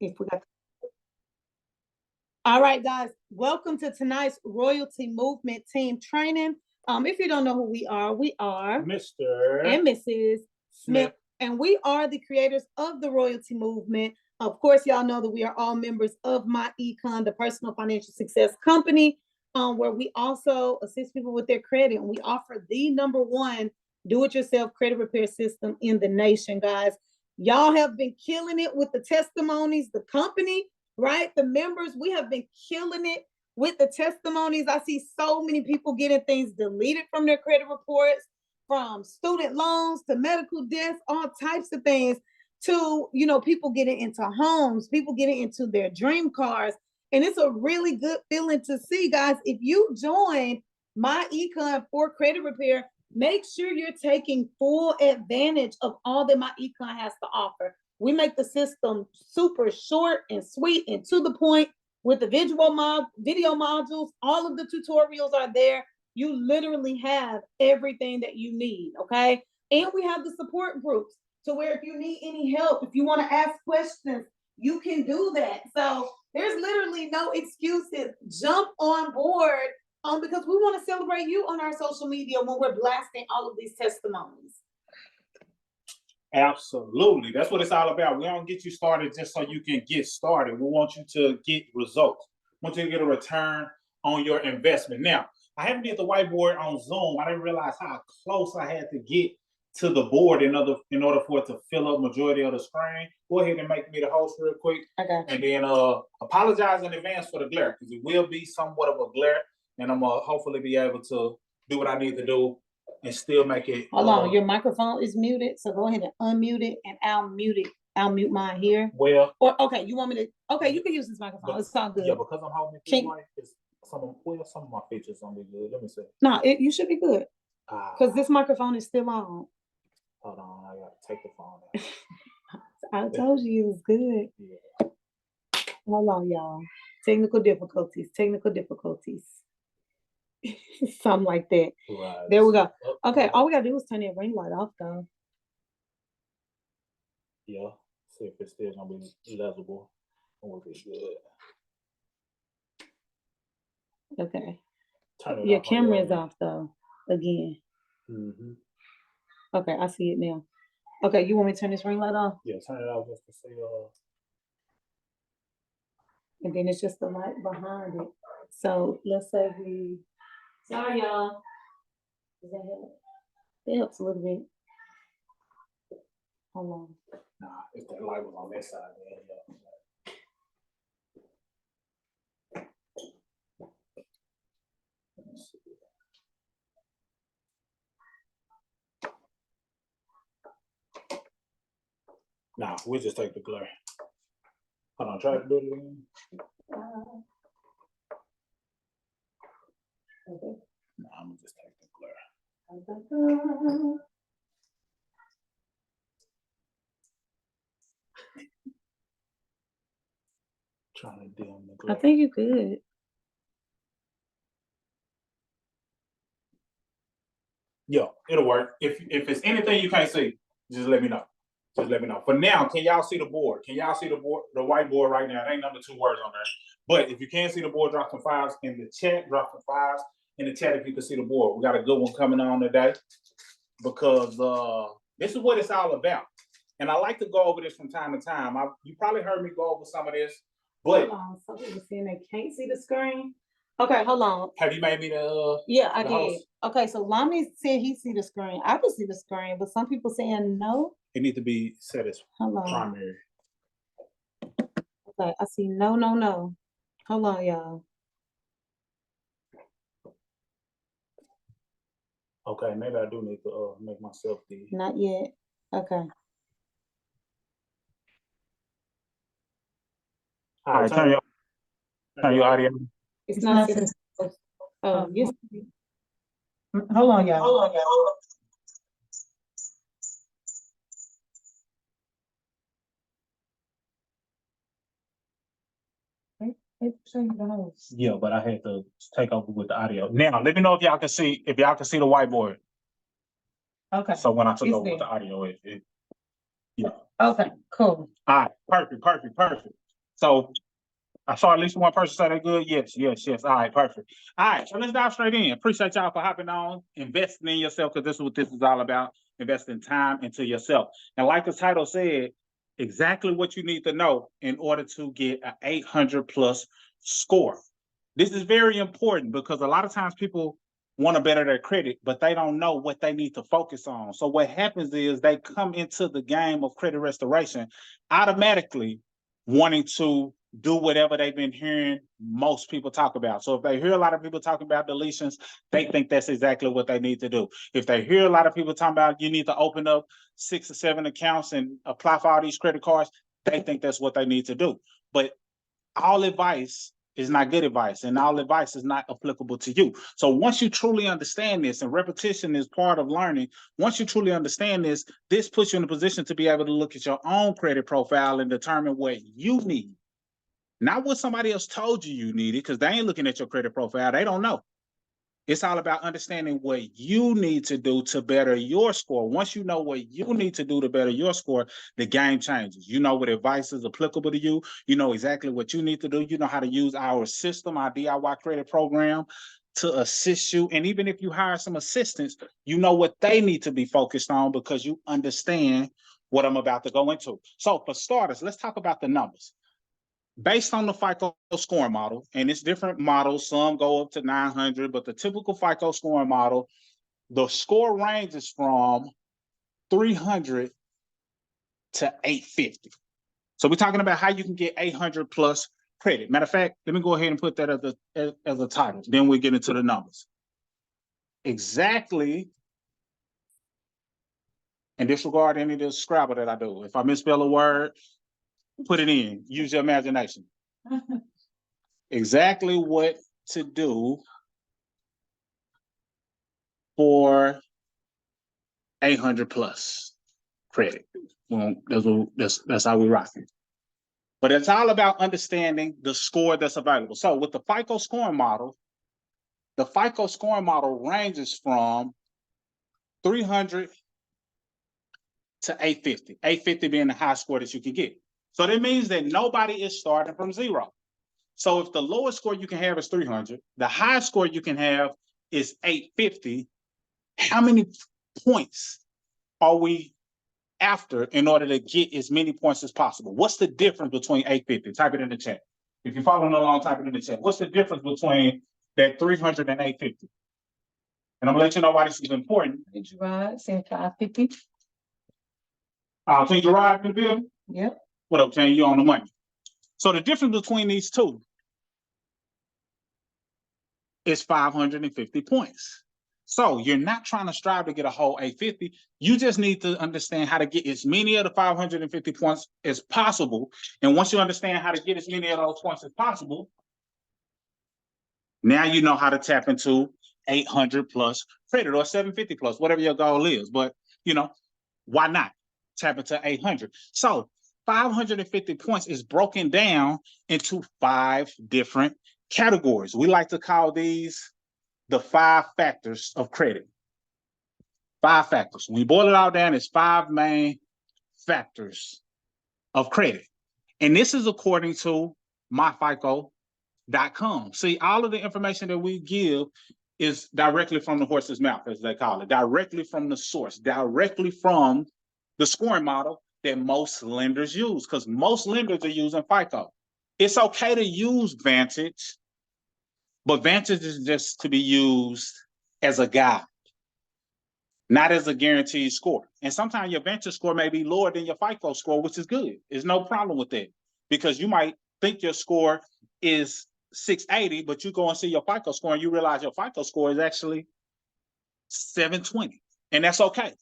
If we got. All right, guys, welcome to tonight's Royalty Movement Team Training. If you don't know who we are Mr. and Mrs. Smith, and we are the creators of the Royalty Movement. Of course, y'all know that we are all members of MyEcon, the personal financial success company, where we also assist people with their credit. And we offer the #1 do-it-yourself credit repair system in the nation, guys. Y'all have been killing it with the testimonies, the company, right? The members, we have been killing it with the testimonies. I see so many people getting things deleted from their credit reports, from student loans to medical deaths, all types of things, to, people getting into homes, people getting into their dream cars. And it's a really good feeling to see, guys. If you join MyEcon for credit repair, make sure you're taking full advantage of all that MyEcon has to offer. We make the system super short and sweet and to the point with the video modules. All of the tutorials are there. You literally have everything that you need, okay? And we have the support groups to where if you need any help, if you want to ask questions, you can do that. So there's literally no excuses. Jump on board because we want to celebrate you on our social media when we're blasting all of these testimonies. Absolutely. That's what it's all about. We don't get you started just so you can get started. We want you to get results. We want you to get a return on your investment. Now, I haven't did the whiteboard on Zoom. I didn't realize how close I had to get to the board in order for it to fill up majority of the screen. Go ahead and make me the host real quick. Okay. And then apologize in advance for the glare, because it will be somewhat of a glare. And I'm going to hopefully be able to do what I need to do and still make it. Hold on, your microphone is muted, so go ahead and unmute it, and I'll mute it. I'll mute mine here. Well, or okay, you want me to? Okay, you can use this microphone. It's all good. Yeah, because I'm holding it mic, some of my features gonna be good. Let me see. No, you should be good. Because this microphone is still on. Hold on, I gotta take the phone I out. told you it was good. Yeah. Hold on, y'all. Technical difficulties. Something like that. Right. There we go. Okay, all we gotta do is turn that ring light off, though. Yeah. See if it's still gonna be legible. Or if it's good. Okay. Turn it Your off camera is off, though. Again. Mm-hmm. Okay, I see it now. Okay, you want me to turn this ring light off? Yeah, turn it off just to see. And then it's just the light behind it. So let's say we. Sorry, y'all. Does that help? It helps a little bit. Hold on. Nah, if that light was on that side, then Nah, we'll just take the glare. Hold on, try to do it again. Okay. Nah, I'm gonna just take the glare. Trying to dim the glare. I think you could. Yeah, it'll work. If it's anything you can't see, just let me know. For now, can y'all see the board? Can y'all see the board, the whiteboard right now? There ain't number 2 words on there. But if you can't see the board, drop some 5s in the chat. Drop some 5s in the chat if you can see the board. We got a good one coming on today because this is what it's all about. And I like to go over this from time to time. You probably heard me go over some of this, but hold on. Some people saying they can't see the screen. Okay, hold on. Have you made me the yeah, I did. Host? Okay, so Lami said he see the screen. I can see the screen, but some people saying no. It needs to be set as primary. Okay, I see no. Hold on, y'all. Okay, maybe I do need to make myself the. Not yet. Okay. All right, turn your audio. It's not. Oh, yes. Hold on, y'all. Yeah, but I had to take over with the audio. Now, let me know if y'all can see the whiteboard. Okay. So when I took over with the audio, yeah. Okay, cool. All right, perfect. So I saw at least one person say they're good. Yes. All right, perfect. All right, so let's dive straight in. Appreciate y'all for hopping on, investing in yourself, because this is what this is all about, investing time into yourself. And like the title said, exactly what you need to know in order to get an 800 plus score. This is very important because a lot of times people want to better their credit, but they don't know what they need to focus on. So what happens is they come into the game of credit restoration automatically wanting to do whatever they've been hearing most people talk about. So if they hear a lot of people talking about deletions, they think that's exactly what they need to do. If they hear a lot of people talking about you need to open up 6 or 7 accounts and apply for all these credit cards, they think that's what they need to do. But all advice is not good advice, and all advice is not applicable to you. So once you truly understand this, and repetition is part of learning, once you truly understand this, this puts you in a position to be able to look at your own credit profile and determine what you need. Not what somebody else told you needed, because they ain't looking at your credit profile. They don't know. It's all about understanding what you need to do to better your score. Once you know what you need to do to better your score, the game changes. You know what advice is applicable to you. You know exactly what you need to do. You know how to use our system, our DIY credit program, to assist you. And even if you hire some assistants, you know what they need to be focused on because you understand what I'm about to go into. So for starters, let's talk about the numbers. Based on the FICO scoring model, and it's different models, some go up to 900, but the typical FICO scoring model, the score ranges from 300 to 850. So we're talking about how you can get 800 plus credit. Matter of fact, let me go ahead and put that as a title. Then we'll get into the numbers. Exactly, and disregard any of the Scrabble that I do. If I misspell a word, put it in. Use your imagination. Exactly what to do for 800 plus credit. Well, that's how we rock it. But it's all about understanding the score that's available. So with the FICO scoring model ranges from 300 to 850. 850 being the high score that you can get. So that means that nobody is starting from zero. So if the lowest score you can have is 300, the highest score you can have is 850, how many points are we after in order to get as many points as possible? What's the difference between 850? Type it in the chat. If you're following along, type it in the chat. What's the difference between that 300 and 850? And I'm gonna let you know why this is important. Gerard said 550. King Gerard in the building? Yep. What up, King? You on the money. So the difference between these two is 550 points. So you're not trying to strive to get a whole 850. You just need to understand how to get as many of the 550 points as possible. And once you understand how to get as many of those points as possible, now you know how to tap into 800 plus credit or 750 plus, whatever your goal is. But, you know, why not tap into 800? So 550 points is broken down into 5 different categories. We like to call these the 5 factors of credit. 5 factors. When you boil it all down, it's 5 main factors of credit. And this is according to myfico.com. See, all of the information that we give is directly from the horse's mouth, as they call it, directly from the source, directly from the scoring model that most lenders use, because most lenders are using FICO. It's okay to use Vantage, but Vantage is just to be used as a guide, not as a guaranteed score. And sometimes your Vantage score may be lower than your FICO score, which is good. There's no problem with that, because you might think your score is 680, but you go and see your FICO score and you realize your FICO score is actually 720. And that's okay,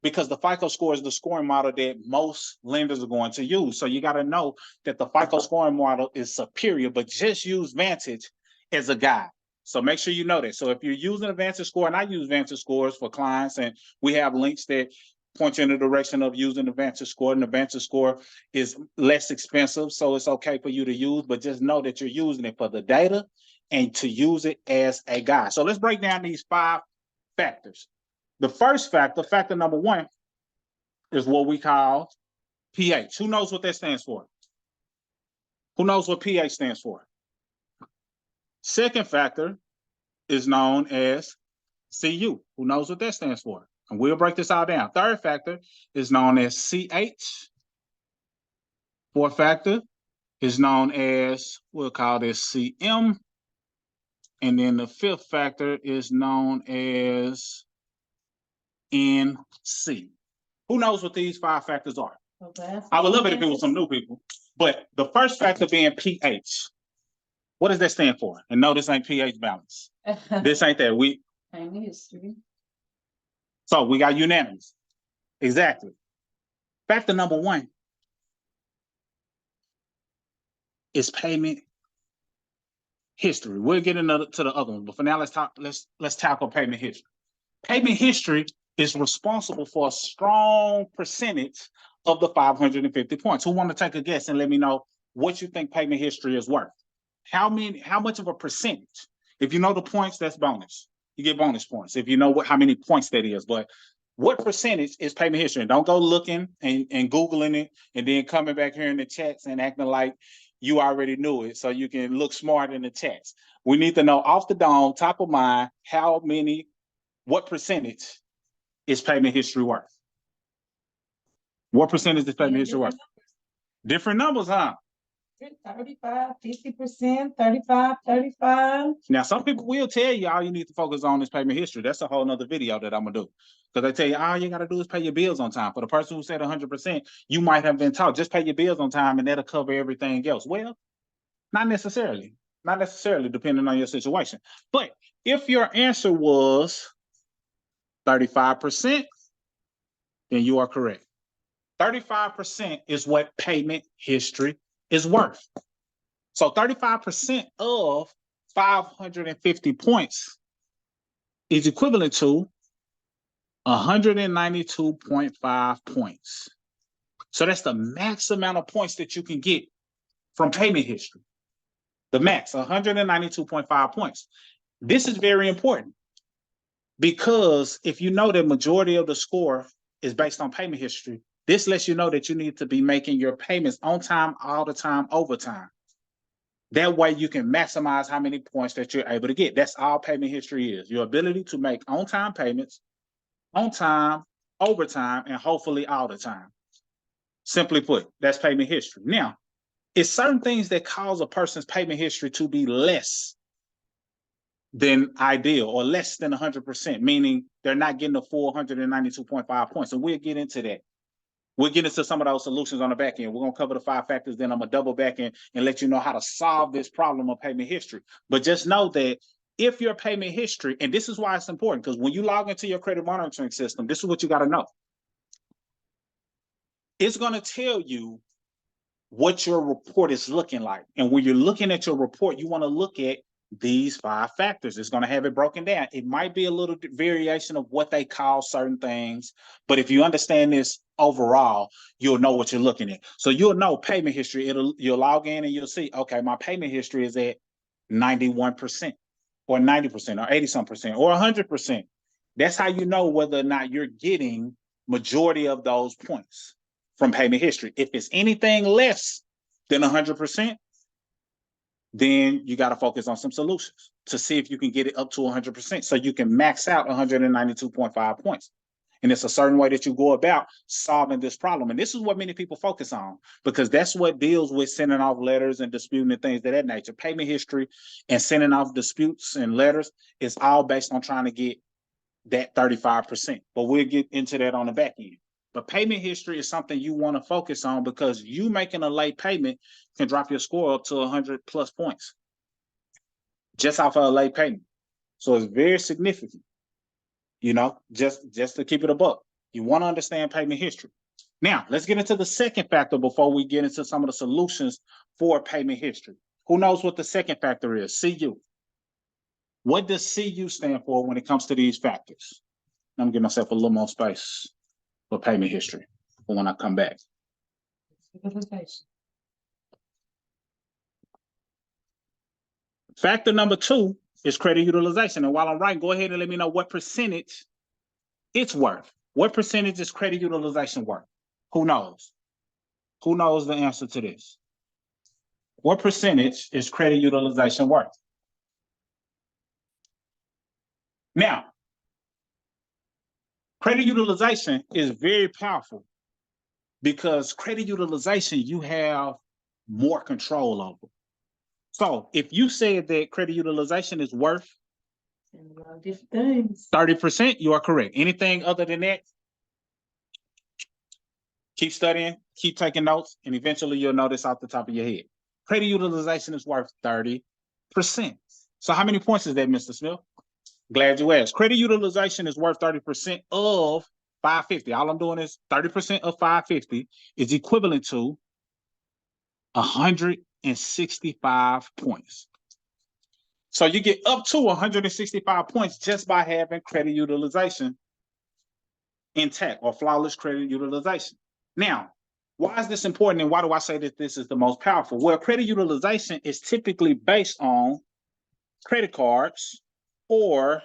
because the FICO score is the scoring model that most lenders are going to use. So you got to know that the FICO scoring model is superior, but just use Vantage as a guide. So make sure you know that. So if you're using a Vantage score, and I use Vantage scores for clients, and we have links that point you in the direction of using the Vantage score, and the Vantage score is less expensive, so it's okay for you to use, but just know that you're using it for the data and to use it as a guide. So let's break down these 5 factors. The first factor, factor number 1, is what we call pH. Who knows what that stands for? Who knows what pH stands for? Second factor is known as CU. Who knows what that stands for? And we'll break this all down. Third factor is known as CH. Fourth factor is known as, we'll call this CM. And then the fifth factor is known as NC. Who knows what these 5 factors are? Okay. I would love it if it was some new people. But the first factor being pH. What does that stand for? And no, this ain't pH balance. This ain't that. Payment history. So we got unanimous. Exactly. Factor number 1 is payment history. We'll get into the other one, but for now, let's tackle payment history. Payment history is responsible for a strong percentage of the 550 points. Who want to take a guess and let me know what you think payment history is worth? How much of a percentage? If you know the points, that's bonus. You get bonus points if you know how many points that is. But what percentage is payment history? And don't go looking and Googling it and then coming back here in the chats and acting like you already knew it so you can look smart in the chats. We need to know off the dome, top of mind, what percentage is payment history worth? What percentage is payment history worth? Different numbers, huh? 35, 50%, 35, 35. Now, some people will tell you all you need to focus on is payment history. That's a whole nother video that I'm gonna do. Because they tell you all you gotta do is pay your bills on time. For the person who said 100%, you might have been taught just pay your bills on time and that'll cover everything else. Well, not necessarily. Not necessarily, depending on your situation. But if your answer was 35%, then you are correct. 35% is what payment history is worth. So 35% of 550 points is equivalent to 192.5 points. So that's the max amount of points that you can get from payment history. The max, 192.5 points. This is very important because if you know the majority of the score is based on payment history, this lets you know that you need to be making your payments on time, all the time, overtime. That way you can maximize how many points that you're able to get. That's all payment history is. Your ability to make on-time payments, on time, overtime, and hopefully all the time. Simply put, that's payment history. Now, it's certain things that cause a person's payment history to be less than ideal or less than 100%, meaning they're not getting the full 192.5 points. And we'll get into that. We'll get into some of those solutions on the back end. We're going to cover the 5 factors, then I'm going to double back in and let you know how to solve this problem of payment history. But just know that if your payment history, and this is why it's important, because when you log into your credit monitoring system, this is what you got to know. It's going to tell you what your report is looking like. And when you're looking at your report, you want to look at these 5 factors. It's going to have it broken down. It might be a little variation of what they call certain things, but if you understand this overall, you'll know what you're looking at. So you'll know payment history. You'll log in and you'll see, okay, my payment history is at 91% or 90% or 80-some% or 100%. That's how you know whether or not you're getting majority of those points from payment history. If it's anything less than 100%, then you got to focus on some solutions to see if you can get it up to 100% so you can max out 192.5 points. And it's a certain way that you go about solving this problem. And this is what many people focus on because that's what deals with sending off letters and disputing and things of that nature. Payment history and sending off disputes and letters is all based on trying to get that 35%. But we'll get into that on the back end. But payment history is something you want to focus on because you making a late payment can drop your score up to 100+ points just off of a late payment. So it's very significant, just to keep it a buck. You want to understand payment history. Now, let's get into the second factor before we get into some of the solutions for payment history. Who knows what the second factor is? CU. What does CU stand for when it comes to these factors? I'm giving myself a little more space for payment history for when I come back. Utilization. Factor number 2 is credit utilization. And while I'm writing, go ahead and let me know what percentage it's worth. What percentage is credit utilization worth? Who knows? Who knows the answer to this? What percentage is credit utilization worth? Now, credit utilization is very powerful because credit utilization you have more control over. So if you said that credit utilization is worth And a lot of different things. 30%, you are correct. Anything other than that, keep studying, keep taking notes, and eventually you'll know this off the top of your head. Credit utilization is worth 30%. So how many points is that, Mr. Smith? Glad you asked. Credit utilization is worth 30% of 550. All I'm doing is 30% of 550 is equivalent to 165 points. So you get up to 165 points just by having credit utilization intact or flawless credit utilization. Now, why is this important and why do I say that this is the most powerful? Well, credit utilization is typically based on credit cards or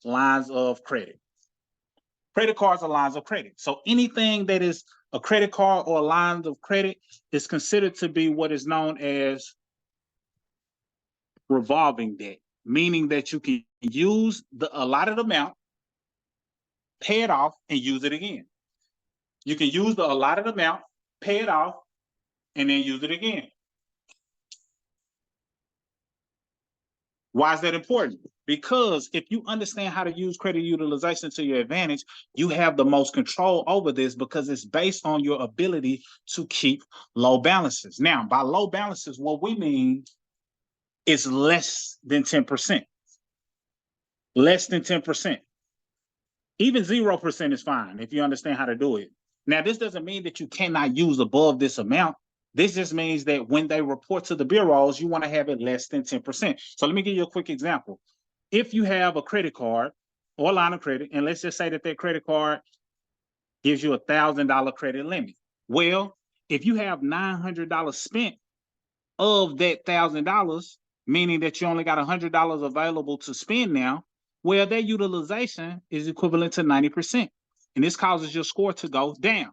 lines of credit. Credit cards are lines of credit. So anything that is a credit card or lines of credit is considered to be what is known as revolving debt, meaning that you can use the allotted amount, pay it off, and use it again. You can use the allotted amount, pay it off, and then use it again. Why is that important? Because if you understand how to use credit utilization to your advantage, you have the most control over this because it's based on your ability to keep low balances. Now, by low balances, what we mean is less than 10%. Less than 10%. Even 0% is fine if you understand how to do it. Now, this doesn't mean that you cannot use above this amount. This just means that when they report to the bureaus, you want to have it less than 10%. So let me give you a quick example. If you have a credit card or a line of credit, and let's just say that that credit card gives you $1,000 credit limit. Well, if you have $900 spent of that $1,000, meaning that you only got $100 available to spend now, well, that utilization is equivalent to 90%. And this causes your score to go down.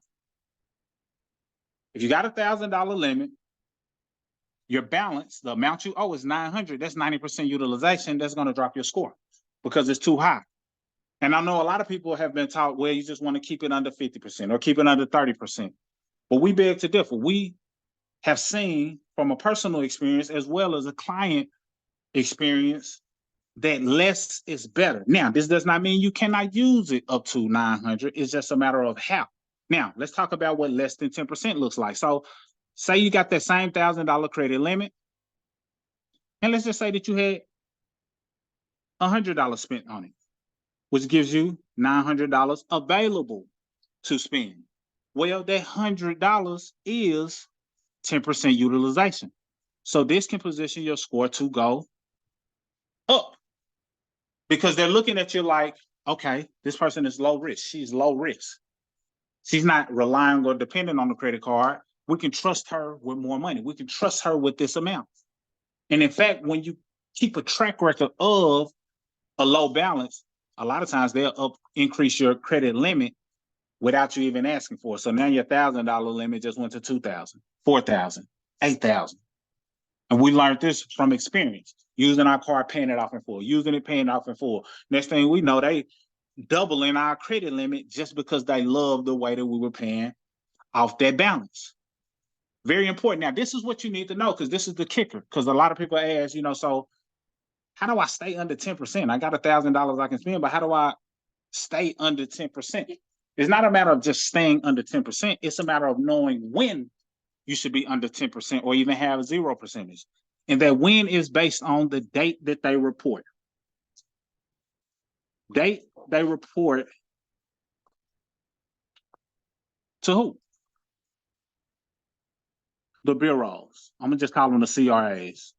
If you got a $1,000 limit, your balance, the amount you owe is 900. That's 90% utilization. That's going to drop your score because it's too high. And I know a lot of people have been taught, well, you just want to keep it under 50% or keep it under 30%. But we beg to differ. We have seen from a personal experience as well as a client experience that less is better. Now, this does not mean you cannot use it up to 900. It's just a matter of how. Now, let's talk about what less than 10% looks like. So say you got that same $1,000 credit limit, and let's just say that you had $100 spent on it, which gives you $900 available to spend. Well, that $100 is 10% utilization. So this can position your score to go up because they're looking at you like, okay, this person is low risk. She's low risk. She's not relying or dependent on the credit card. We can trust her with more money. We can trust her with this amount. And in fact, when you keep a track record of a low balance, a lot of times they'll increase your credit limit without you even asking for it. So now your $1,000 limit just went to $2,000, $4,000, $8,000. And we learned this from experience, using our card, paying it off in full, using it, paying it off in full. Next thing we know, they doubling our credit limit just because they love the way that we were paying off that balance. Very important. Now, this is what you need to know because this is the kicker. Because a lot of people ask, so how do I stay under 10%? I got $1,000 I can spend, but how do I stay under 10%? It's not a matter of just staying under 10%. It's a matter of knowing when you should be under 10% or even have 0%. And that when is based on the date that they report. Date they report to who? The bureaus. I'm going to just call them the CRAs,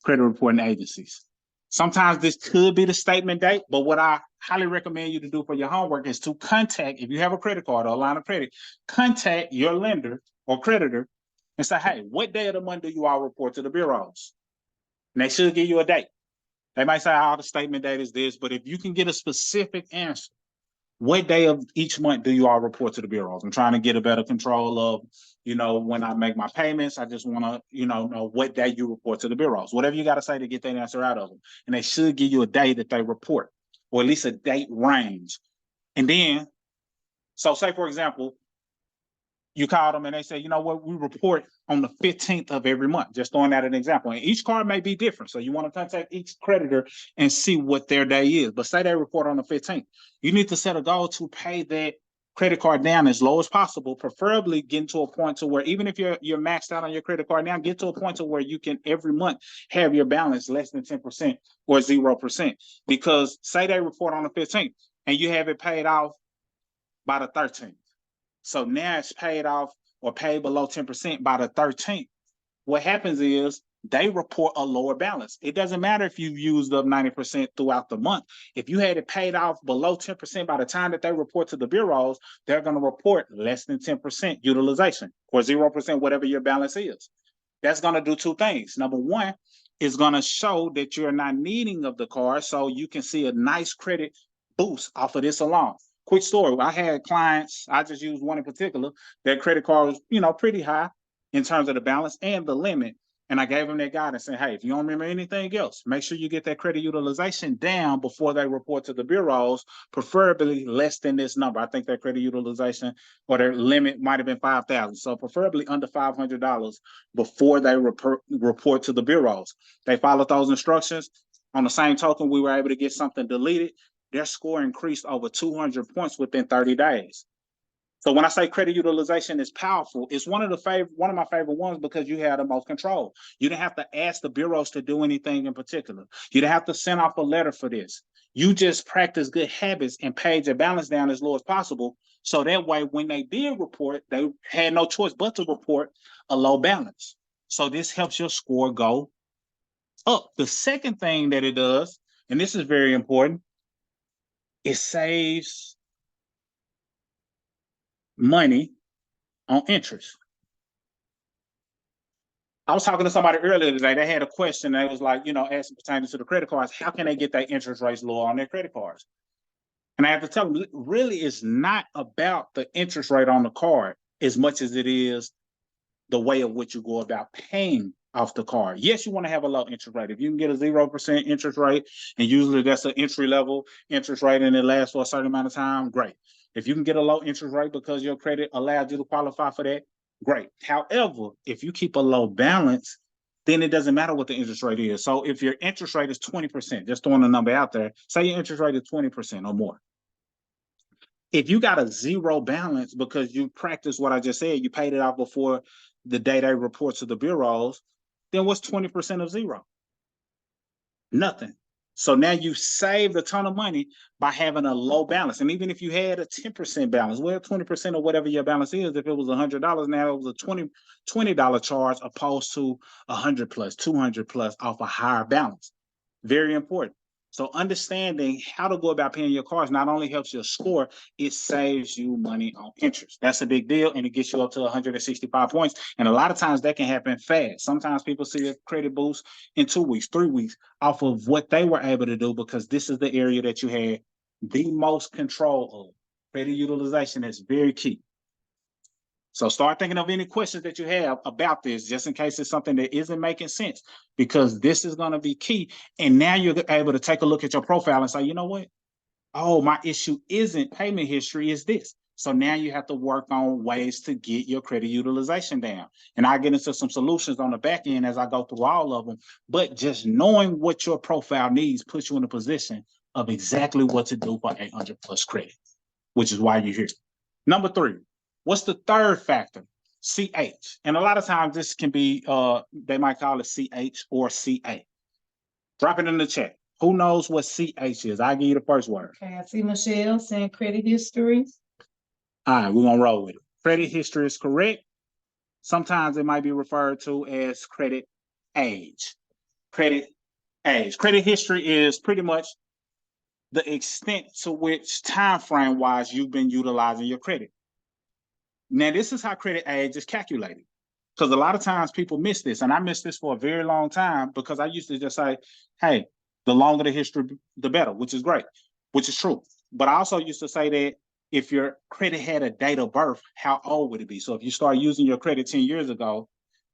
credit reporting agencies. Sometimes this could be the statement date, but what I highly recommend you to do for your homework is to contact, if you have a credit card or a line of credit, contact your lender or creditor and say, hey, what day of the month do you all report to the bureaus? And they should give you a date. They might say, oh, the statement date is this, but if you can get a specific answer, what day of each month do you all report to the bureaus? I'm trying to get a better control of, when I make my payments. I just want to, know what day you report to the bureaus. Whatever you got to say to get that answer out of them. And they should give you a day that they report, or at least a date range. And then, so say, for example, you call them and they say, you know what, we report on the 15th of every month. Just throwing out an example. And each card may be different. So you want to contact each creditor and see what their day is. But say they report on the 15th. You need to set a goal to pay that credit card down as low as possible, preferably getting to a point to where, even if you're maxed out on your credit card now, get to a point to where you can every month have your balance less than 10% or 0%. Because say they report on the 15th and you have it paid off by the 13th. So now it's paid off or paid below 10% by the 13th. What happens is they report a lower balance. It doesn't matter if you've used up 90% throughout the month. If you had it paid off below 10% by the time that they report to the bureaus, they're going to report less than 10% utilization or 0%, whatever your balance is. That's going to do two things. Number one, it's going to show that you're not needing of the card, so you can see a nice credit boost off of this alone. Quick story. I had clients, I just used one in particular, their credit card was, pretty high in terms of the balance and the limit. And I gave them that guidance and said, hey, if you don't remember anything else, make sure you get that credit utilization down before they report to the bureaus, preferably less than this number. I think their credit utilization or their limit might have been $5,000. So preferably under $500 before they report to the bureaus. They followed those instructions. On the same token, we were able to get something deleted. Their score increased over 200 points within 30 days. So when I say credit utilization is powerful, it's one of my favorite ones because you have the most control. You didn't have to ask the bureaus to do anything in particular. You didn't have to send off a letter for this. You just practice good habits and paid your balance down as low as possible. So that way, when they did report, they had no choice but to report a low balance. So this helps your score go up. The second thing that it does, and this is very important, it saves money on interest. I was talking to somebody earlier today. They had a question. They was like, asking pertaining to the credit cards, how can they get their interest rates lower on their credit cards? And I have to tell them, really, it's not about the interest rate on the card as much as it is the way in which you go about paying off the card. Yes, you want to have a low interest rate. If you can get a 0% interest rate, and usually that's an entry level interest rate and it lasts for a certain amount of time, great. If you can get a low interest rate because your credit allows you to qualify for that, great. However, if you keep a low balance, then it doesn't matter what the interest rate is. So if your interest rate is 20%, just throwing a number out there, say your interest rate is 20% or more. If you got a zero balance because you practiced what I just said, you paid it off before the day they report to the bureaus, then what's 20% of zero? Nothing. So now you saved a ton of money by having a low balance. And even if you had a 10% balance, well, 20% of whatever your balance is, if it was $100, now it was a $20 charge opposed to 100 plus, 200 plus off a higher balance. Very important. So understanding how to go about paying your cards not only helps your score, it saves you money on interest. That's a big deal, and it gets you up to 165 points. And a lot of times that can happen fast. Sometimes people see a credit boost in 2 weeks, 3 weeks off of what they were able to do because this is the area that you had the most control of. Credit utilization is very key. So start thinking of any questions that you have about this, just in case it's something that isn't making sense, because this is going to be key. And now you're able to take a look at your profile and say, you know what? Oh, my issue isn't payment history, is this. So now you have to work on ways to get your credit utilization down. And I'll get into some solutions on the back end as I go through all of them. But just knowing what your profile needs puts you in a position of exactly what to do for 800 plus credit, which is why you're here. Number 3. What's the third factor? CH. And a lot of times this can be, they might call it CH or CA. Drop it in the chat. Who knows what CH is? I'll give you the first word. Okay, I see Michelle saying credit history. All right, we're going to roll with it. Credit history is correct. Sometimes it might be referred to as credit age. Credit age. Credit history is pretty much the extent to which time frame wise you've been utilizing your credit. Now, this is how credit age is calculated, because a lot of times people miss this, and I missed this for a very long time because I used to just say, hey, the longer the history, the better, which is great, which is true. But I also used to say that if your credit had a date of birth, how old would it be? So if you start using your credit 10 years ago,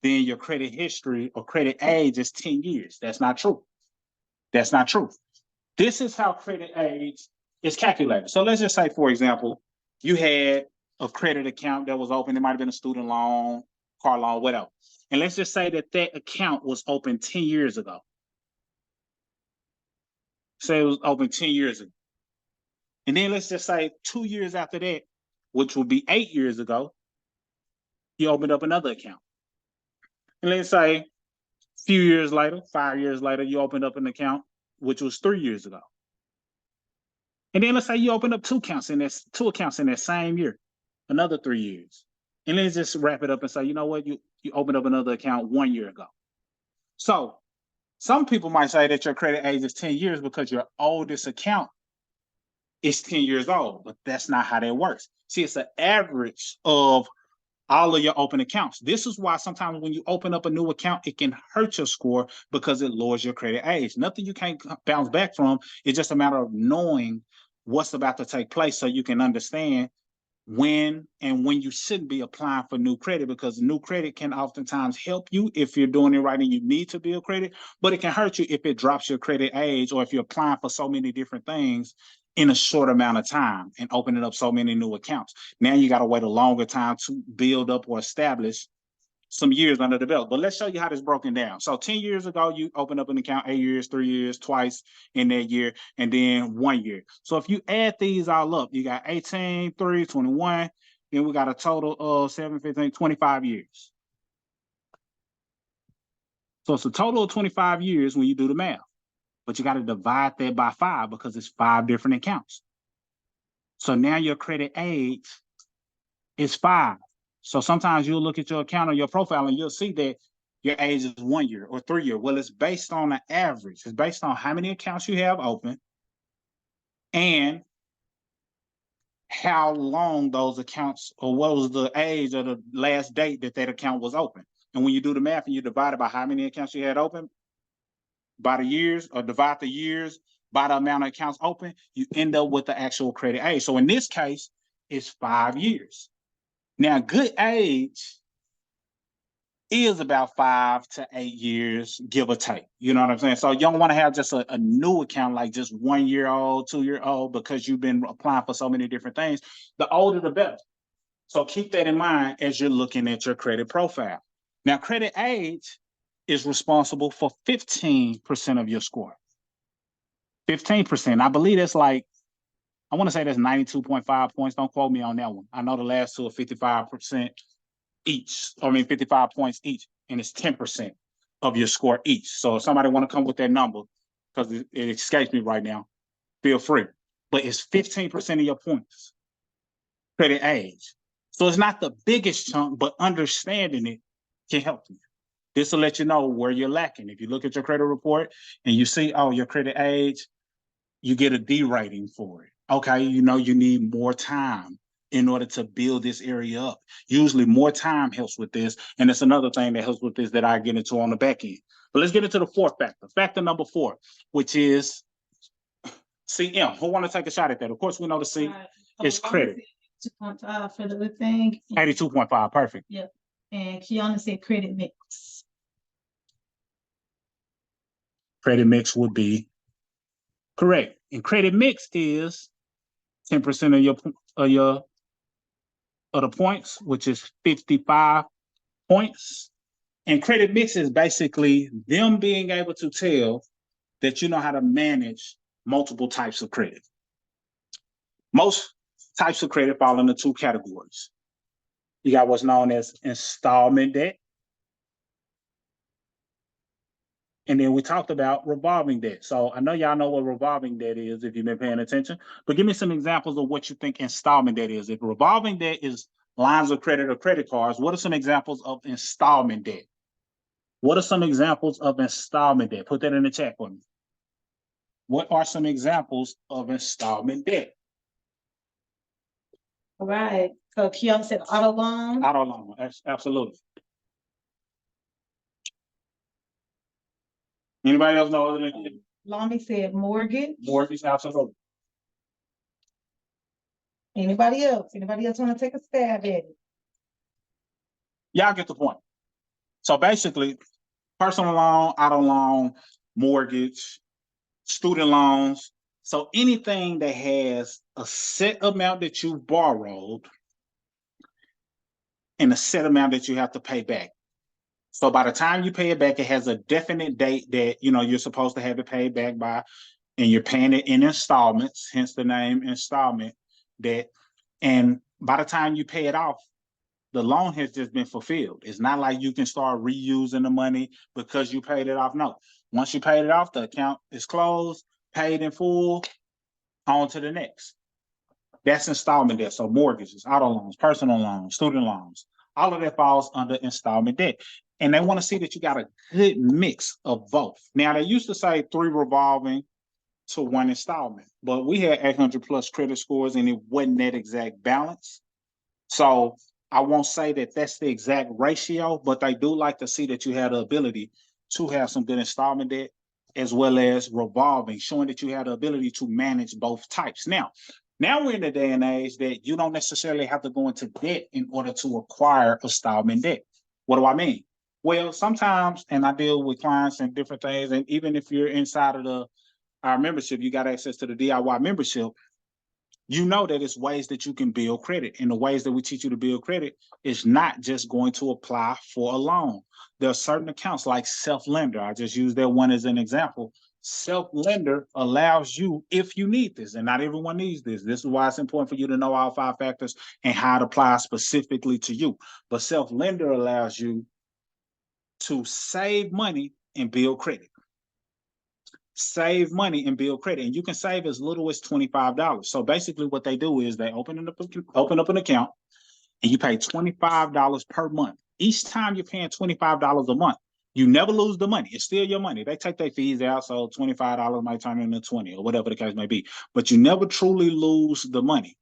then your credit history or credit age is 10 years. That's not true. That's not true. This is how credit age is calculated. So let's just say, for example, you had a credit account that was open. It might have been a student loan, car loan, whatever. And let's just say that that account was open 10 years ago. Say it was open 10 years ago. And then let's just say 2 years after that, which would be 8 years ago, you opened up another account. And let's say a few years later, 5 years later, you opened up an account, which was 3 years ago. And then let's say you opened up two accounts in that same year, another 3 years. And let's just wrap it up and say, you know what, you opened up another account 1 year ago. So some people might say that your credit age is 10 years because your oldest account is 10 years old, but that's not how that works. See, it's an average of all of your open accounts. This is why sometimes when you open up a new account, it can hurt your score because it lowers your credit age. Nothing you can't bounce back from. It's just a matter of knowing what's about to take place so you can understand when you shouldn't be applying for new credit, because new credit can oftentimes help you if you're doing it right and you need to build credit, but it can hurt you if it drops your credit age or if you're applying for so many different things in a short amount of time and opening up so many new accounts. Now you got to wait a longer time to build up or establish some years under the belt. But let's show you how this is broken down. So 10 years ago, you opened up an account, 8 years, 3 years, twice in that year, and then 1 year. So if you add these all up, you got 18, 3, 21, then we got a total of 7, 15, 25 years. So it's a total of 25 years when you do the math. But you got to divide that by 5 because it's 5 different accounts. So now your credit age is 5. So sometimes you'll look at your account or your profile and you'll see that your age is 1 year or 3 years. Well, it's based on an average. It's based on how many accounts you have open and how long those accounts, or what was the age or the last date that that account was open. And when you do the math and you divide it by how many accounts you had open, by the years, or divide the years by the amount of accounts open, you end up with the actual credit age. So in this case, it's 5 years. Now, good age is about 5 to 8 years, give or take. You know what I'm saying? So you don't want to have just a new account, like just 1 year old, 2 year old, because you've been applying for so many different things. The older, the better. So keep that in mind as you're looking at your credit profile. Now, credit age is responsible for 15% of your score. 15%. I believe that's like, I want to say that's 92.5 points. Don't quote me on that one. I know the last two are 55% each. 55 points each, and it's 10% of your score each. So if somebody want to come with that number, because it escapes me right now, feel free. But it's 15% of your points, credit age. So it's not the biggest chunk, but understanding it can help you. This will let you know where you're lacking. If you look at your credit report and you see, oh, your credit age, you get a D rating for it. Okay, you know you need more time in order to build this area up. Usually more time helps with this. And it's another thing that helps with this that I get into on the back end. But let's get into the fourth factor. Factor number 4, which is CM. Who want to take a shot at that? Of course, we know the C is credit. 2.5 for the thing. 82.5, perfect. Yep. And Kiana said credit mix. Credit mix would be correct. And credit mix is 10% of the points, which is 55 points. And credit mix is basically them being able to tell that you know how to manage multiple types of credit. Most types of credit fall into 2 categories. You got what's known as installment debt. And then we talked about revolving debt. So I know y'all know what revolving debt is if you've been paying attention, but give me some examples of what you think installment debt is. If revolving debt is lines of credit or credit cards, what are some examples of installment debt? What are some examples of installment debt? Put that in the chat for me. What are some examples of installment debt? All right. So Kiana said auto loan. Auto loan, absolutely. Anybody else know other than Lonnie said mortgage. mortgage? Absolutely. Anybody else? Anybody else want to take a stab at it? Y'all get the point. So basically, personal loan, auto loan, mortgage, student loans. So anything that has a set amount that you borrowed and a set amount that you have to pay back. So by the time you pay it back, it has a definite date that you're supposed to have it paid back by, and you're paying it in installments, hence the name installment debt. And by the time you pay it off, the loan has just been fulfilled. It's not like you can start reusing the money because you paid it off. No, once you paid it off, the account is closed, paid in full, on to the next. That's installment debt. So mortgages, auto loans, personal loans, student loans, all of that falls under installment debt. And they want to see that you got a good mix of both. Now, they used to say 3 revolving to 1 installment, but we had 800 plus credit scores and it wasn't that exact balance. So I won't say that that's the exact ratio, but they do like to see that you have the ability to have some good installment debt as well as revolving, showing that you have the ability to manage both types. Now we're in the day and age that you don't necessarily have to go into debt in order to acquire installment debt. What do I mean? Well, sometimes, and I deal with clients and different things, and even if you're inside of our membership, you got access to the DIY membership. You know that it's ways that you can build credit. And the ways that we teach you to build credit is not just going to apply for a loan. There are certain accounts like self-lender. I just use that one as an example. Self-lender allows you, if you need this, and not everyone needs this. This is why it's important for you to know all 5 factors and how it applies specifically to you. But self-lender allows you to save money and build credit. Save money and build credit. And you can save as little as $25. So basically what they do is they open up an account and you pay $25 per month. Each time you're paying $25 a month, you never lose the money. It's still your money. They take their fees out, so $25 might turn into 20 or whatever the case may be. But you never truly lose the money.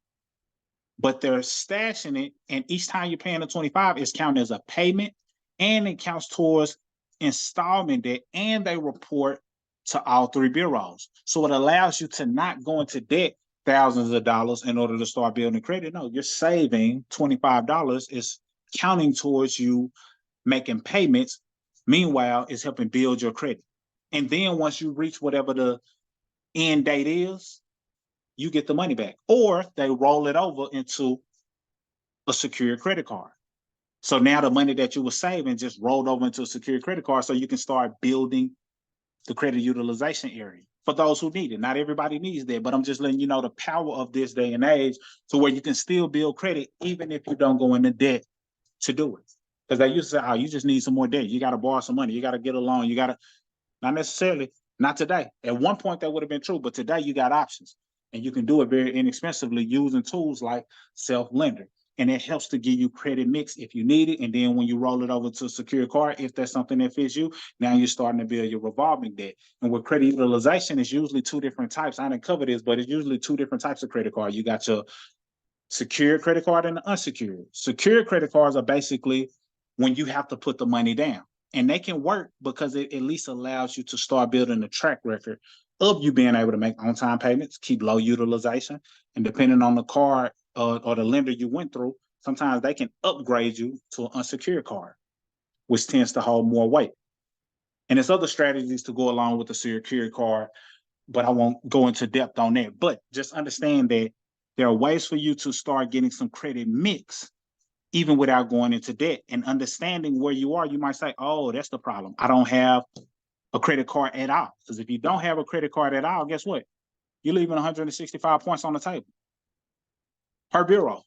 But they're stashing it, and each time you're paying the 25, it's counted as a payment, and it counts towards installment debt, and they report to all 3 bureaus. So it allows you to not go into debt thousands of dollars in order to start building credit. No, you're saving $25 is counting towards you making payments. Meanwhile, it's helping build your credit. And then once you reach whatever the end date is, you get the money back. Or they roll it over into a secured credit card. So now the money that you were saving just rolled over into a secured credit card so you can start building the credit utilization area for those who need it. Not everybody needs that, but I'm just letting you know the power of this day and age to where you can still build credit even if you don't go into debt to do it. Because they used to say, oh, you just need some more debt. You got to borrow some money. You got to get a loan. You got to, not necessarily, not today. At one point that would have been true, but today you got options. And you can do it very inexpensively using tools like self-lender. And it helps to give you credit mix if you need it. And then when you roll it over to a secure card, if that's something that fits you, now you're starting to build your revolving debt. And with credit utilization, it's usually 2 different types. I didn't cover this, but it's usually 2 different types of credit card. You got your secured credit card and the unsecured. Secured credit cards are basically when you have to put the money down. And they can work because it at least allows you to start building a track record of you being able to make on-time payments, keep low utilization, and depending on the card or the lender you went through, sometimes they can upgrade you to an unsecured card, which tends to hold more weight. And there's other strategies to go along with the secured card, but I won't go into depth on that. But just understand that there are ways for you to start getting some credit mix even without going into debt. And understanding where you are, you might say, oh, that's the problem. I don't have a credit card at all. Because if you don't have a credit card at all, guess what? You're leaving 165 points on the table per bureau.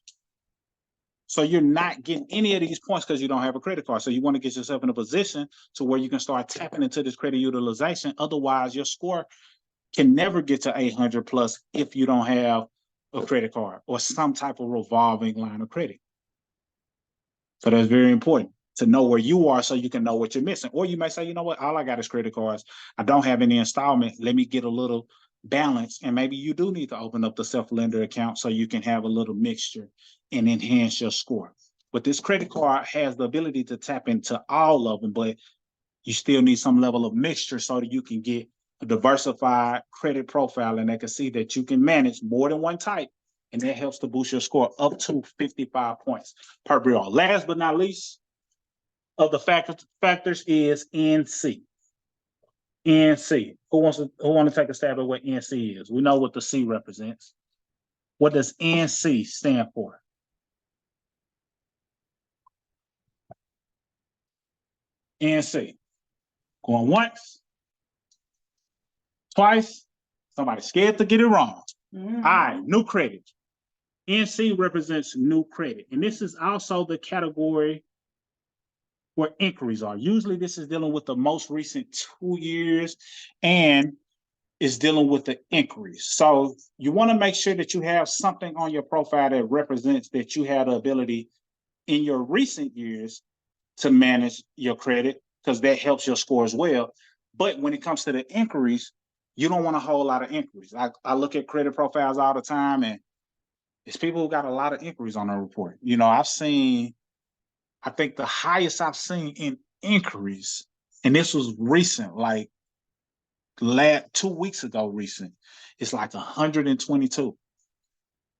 So you're not getting any of these points because you don't have a credit card. So you want to get yourself in a position to where you can start tapping into this credit utilization. Otherwise, your score can never get to 800 plus if you don't have a credit card or some type of revolving line of credit. So that's very important to know where you are so you can know what you're missing. Or you may say, you know what, all I got is credit cards. I don't have any installment. Let me get a little balance. And maybe you do need to open up the self-lender account so you can have a little mixture and enhance your score. But this credit card has the ability to tap into all of them, but you still need some level of mixture so that you can get a diversified credit profile and they can see that you can manage more than one type and that helps to boost your score up to 55 points per bureau. Last but not least of the factors is NC. NC. Who wants to take a stab at what NC is? We know what the C represents. What does NC stand for? NC. Going once, twice. Somebody's scared to get it wrong. Mhm. All right, new credit. NC represents new credit. And this is also the category where inquiries are. Usually this is dealing with the most recent 2 years and is dealing with the inquiries. So you want to make sure that you have something on your profile that represents that you have the ability in your recent years to manage your credit, because that helps your score as well. But when it comes to the inquiries, you don't want a whole lot of inquiries. I look at credit profiles all the time, and it's people who got a lot of inquiries on their report. You know, I think the highest I've seen in inquiries, and this was recent, like 2 weeks ago recent, it's like 122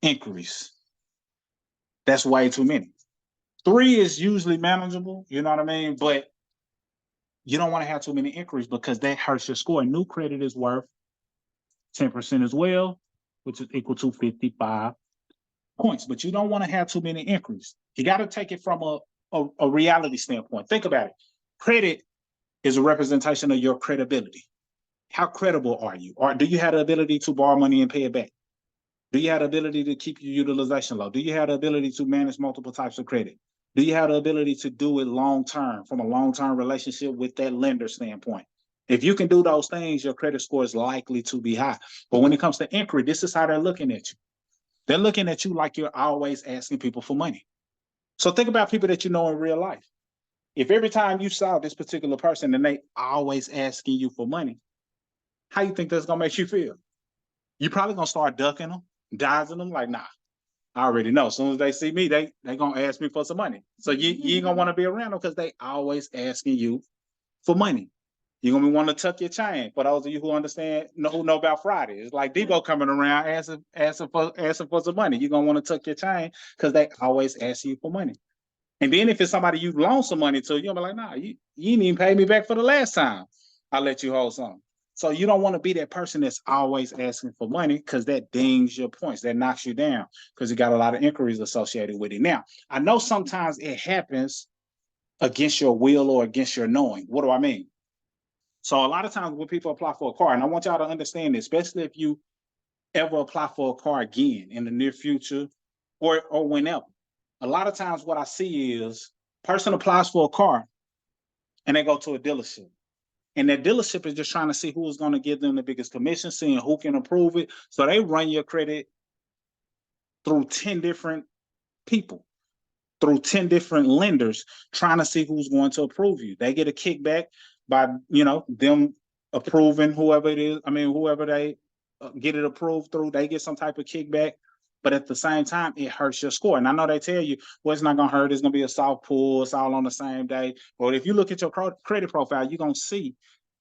inquiries. That's way too many. 3 is usually manageable, you know what I mean? But you don't want to have too many inquiries because that hurts your score. New credit is worth 10% as well, which is equal to 55 points. But you don't want to have too many inquiries. You got to take it from a reality standpoint. Think about it. Credit is a representation of your credibility. How credible are you? Or do you have the ability to borrow money and pay it back? Do you have the ability to keep your utilization low? Do you have the ability to manage multiple types of credit? Do you have the ability to do it long-term, from a long-term relationship with that lender standpoint? If you can do those things, your credit score is likely to be high. But when it comes to inquiry, this is how they're looking at you. They're looking at you like you're always asking people for money. So think about people that you know in real life. If every time you saw this particular person and they always asking you for money, how you think that's gonna make you feel? You're probably gonna start ducking them, dodging them, like, nah, I already know. As soon as they see me, they gonna ask me for some money. So you ain't gonna want to be around them because they always asking you for money. You're gonna want to tuck your chain. For those of you who who know about Friday, it's like Debo coming around asking for some money. You're gonna want to tuck your chain because they always ask you for money. And then if it's somebody you loan some money to, you're gonna be like, nah, you didn't even pay me back for the last time I let you hold something. So you don't want to be that person that's always asking for money, because that dings your points, that knocks you down, because you got a lot of inquiries associated with it. Now, I know sometimes it happens against your will or against your knowing. What do I mean? So a lot of times when people apply for a car, and I want y'all to understand this, especially if you ever apply for a car again in the near future or whenever. A lot of times what I see is person applies for a car and they go to a dealership. And that dealership is just trying to see who's going to give them the biggest commission, seeing who can approve it. So they run your credit through 10 different people, through 10 different lenders, trying to see who's going to approve you. They get a kickback by, them approving whoever it is. I mean, whoever they get it approved through, they get some type of kickback. But at the same time, it hurts your score. And I know they tell you, well, it's not going to hurt. It's going to be a soft pull. It's all on the same day. But if you look at your credit profile, you're going to see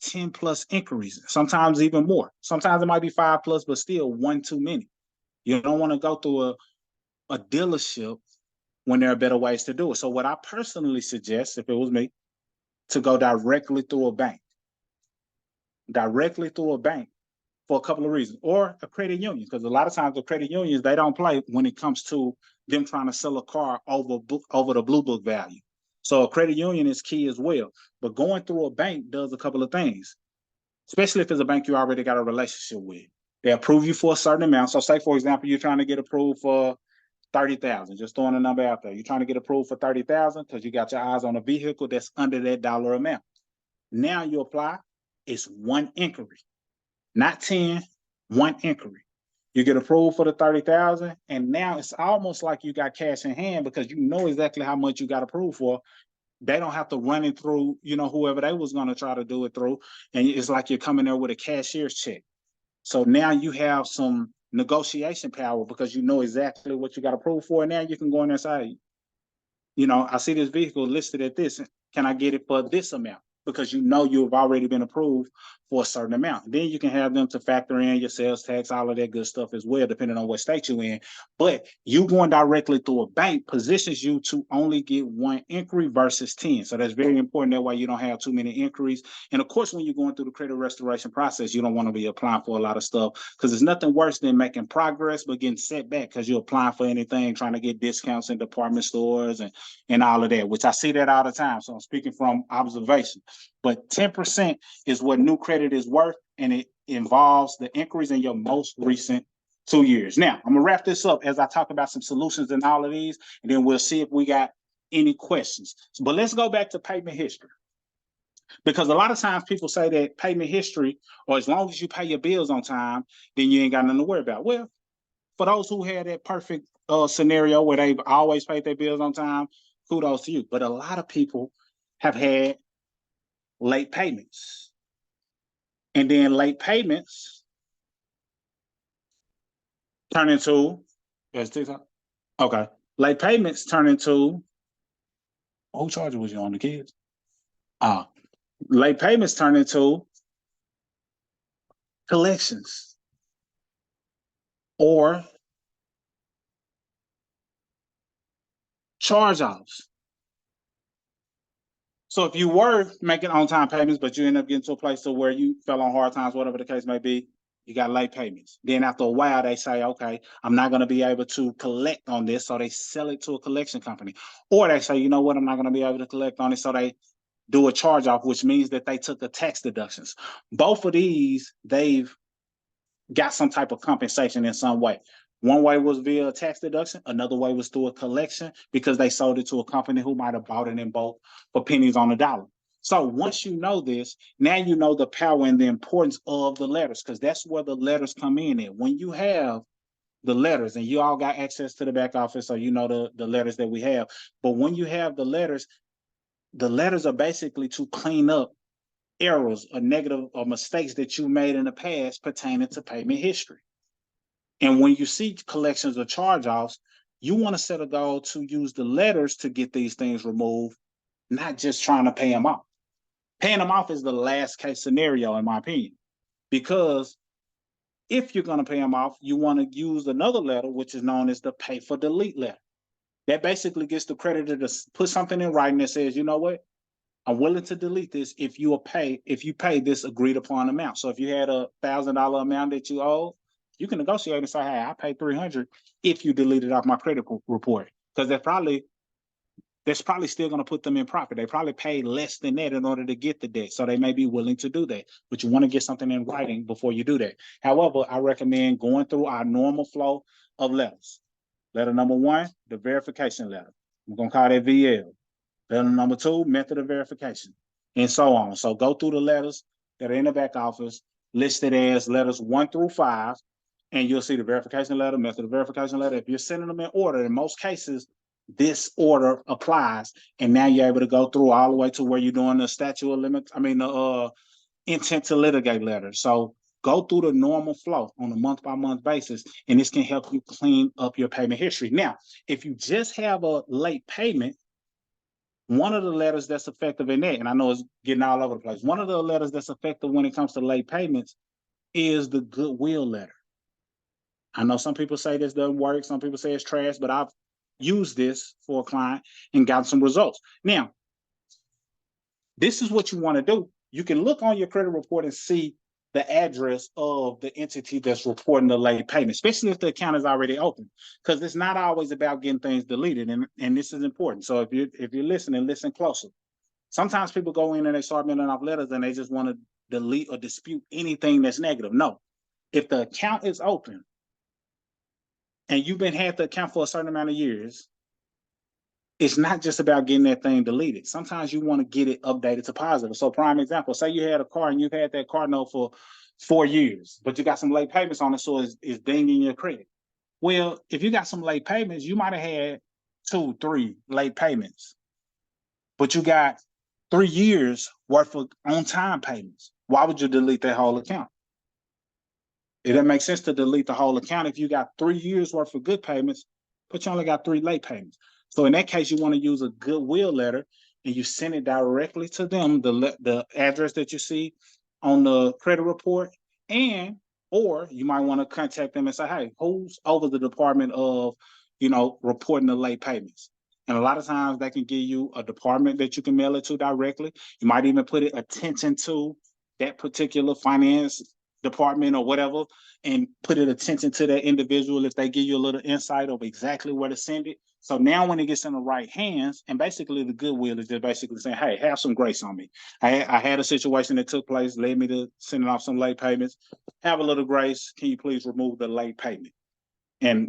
10 plus inquiries, sometimes even more. Sometimes it might be 5 plus, but still one too many. You don't want to go through a dealership when there are better ways to do it. So what I personally suggest, if it was me, to go directly through a bank. Directly through a bank. For a couple of reasons, or a credit union, because a lot of times the credit unions, they don't play when it comes to them trying to sell a car over the blue book value. So a credit union is key as well. But going through a bank does a couple of things, especially if it's a bank you already got a relationship with. They approve you for a certain amount. So say, for example, you're trying to get approved for 30,000, just throwing a number out there. You're trying to get approved for 30,000 because you got your eyes on a vehicle that's under that dollar amount. Now you apply, it's one inquiry. Not 10, one inquiry. You get approved for the 30,000, and now it's almost like you got cash in hand because you know exactly how much you got approved for. They don't have to run it through, whoever they was going to try to do it through. And it's like you're coming there with a cashier's check. So now you have some negotiation power because you know exactly what you got approved for. And now you can go in there and say, I see this vehicle listed at this. Can I get it for this amount? because you know you've already been approved for a certain amount. Then you can have them to factor in your sales tax, all of that good stuff as well, depending on what state you're in. But you going directly through a bank positions you to only get one inquiry versus 10. So that's very important. That way you don't have too many inquiries. And of course, when you're going through the credit restoration process, you don't want to be applying for a lot of stuff, because there's nothing worse than making progress but getting set back because you're applying for anything, trying to get discounts in department stores and all of that, which I see that all the time. So I'm speaking from observation. But 10% is what new credit is worth, and it involves the inquiries in your most recent 2 years. Now, I'm gonna wrap this up as I talk about some solutions in all of these, and then we'll see if we got any questions. But let's go back to payment history, because a lot of times people say that payment history, or as long as you pay your bills on time, then you ain't got nothing to worry about. Well, for those who had that perfect scenario where they've always paid their bills on time, kudos to you. But a lot of people have had late payments. And then late payments turn into, okay, late payments turn into, who charger was you on, the kids? Late payments turn into collections or charge-offs. So if you were making on-time payments, but you end up getting to a place to where you fell on hard times, whatever the case may be, you got late payments. Then after a while, they say, okay, I'm not going to be able to collect on this. So they sell it to a collection company. Or they say, you know what, I'm not going to be able to collect on it. So they do a charge-off, which means that they took the tax deductions. Both of these, they've got some type of compensation in some way. One way was via a tax deduction. Another way was through a collection, because they sold it to a company who might have bought it in bulk for pennies on the dollar. So once you know this, now you know the power and the importance of the letters, because that's where the letters come in at. When you have the letters, and you all got access to the back office, so you know the letters that we have. But when you have the letters are basically to clean up errors or negative or mistakes that you made in the past pertaining to payment history. And when you see collections or charge-offs, you want to set a goal to use the letters to get these things removed, not just trying to pay them off. Paying them off is the last case scenario, in my opinion, because if you're going to pay them off, you want to use another letter, which is known as the pay for delete letter. That basically gets the creditor to put something in writing that says, you know what, I'm willing to delete this if you pay this agreed upon amount. So if you had $1,000 amount that you owe, you can negotiate and say, hey, I paid $300 if you delete it off my credit report, because that's probably still going to put them in profit. They probably paid less than that in order to get the debt, so they may be willing to do that. But you want to get something in writing before you do that. However, I recommend going through our normal flow of letters. Letter number 1, the verification letter. I'm going to call that VL. Letter number 2, method of verification, and so on. So go through the letters that are in the back office, listed as letters 1 through 5, and you'll see the verification letter, method of verification letter. If you're sending them in order, in most cases, this order applies, and now you're able to go through all the way to where you're doing the statute of limits. The intent to litigate letter. So go through the normal flow on a month-by-month basis, and this can help you clean up your payment history. Now, if you just have a late payment, one of the letters that's effective in that, and I know it's getting all over the place, one of the letters that's effective when it comes to late payments is the goodwill letter. I know some people say this doesn't work, some people say it's trash, but I've used this for a client and got some results. Now, this is what you want to do. You can look on your credit report and see the address of the entity that's reporting the late payment, especially if the account is already open, because it's not always about getting things deleted, and this is important. So if you're listening, listen closer. Sometimes people go in and they start mailing off letters and they just want to delete or dispute anything that's negative. No, if the account is open and you've had the account for a certain amount of years, it's not just about getting that thing deleted. Sometimes you want to get it updated to positive. So prime example, say you had a car and you've had that car note for 4 years, but you got some late payments on it, so it's dinging your credit. Well, if you got some late payments, you might have had 2, 3 late payments, but you got 3 years worth of on-time payments. Why would you delete that whole account? It doesn't make sense to delete the whole account if you got 3 years worth of good payments, but you only got 3 late payments. So in that case, you want to use a goodwill letter, and you send it directly to them, the address that you see on the credit report, or you might want to contact them and say, hey, who's over the department of, reporting the late payments? And a lot of times they can give you a department that you can mail it to directly. You might even put it attention to that particular finance department or whatever, and put it attention to that individual if they give you a little insight of exactly where to send it. So now when it gets in the right hands, and basically the goodwill is just basically saying, hey, have some grace on me. I had a situation that took place, led me to sending off some late payments. Have a little grace. Can you please remove the late payment? And,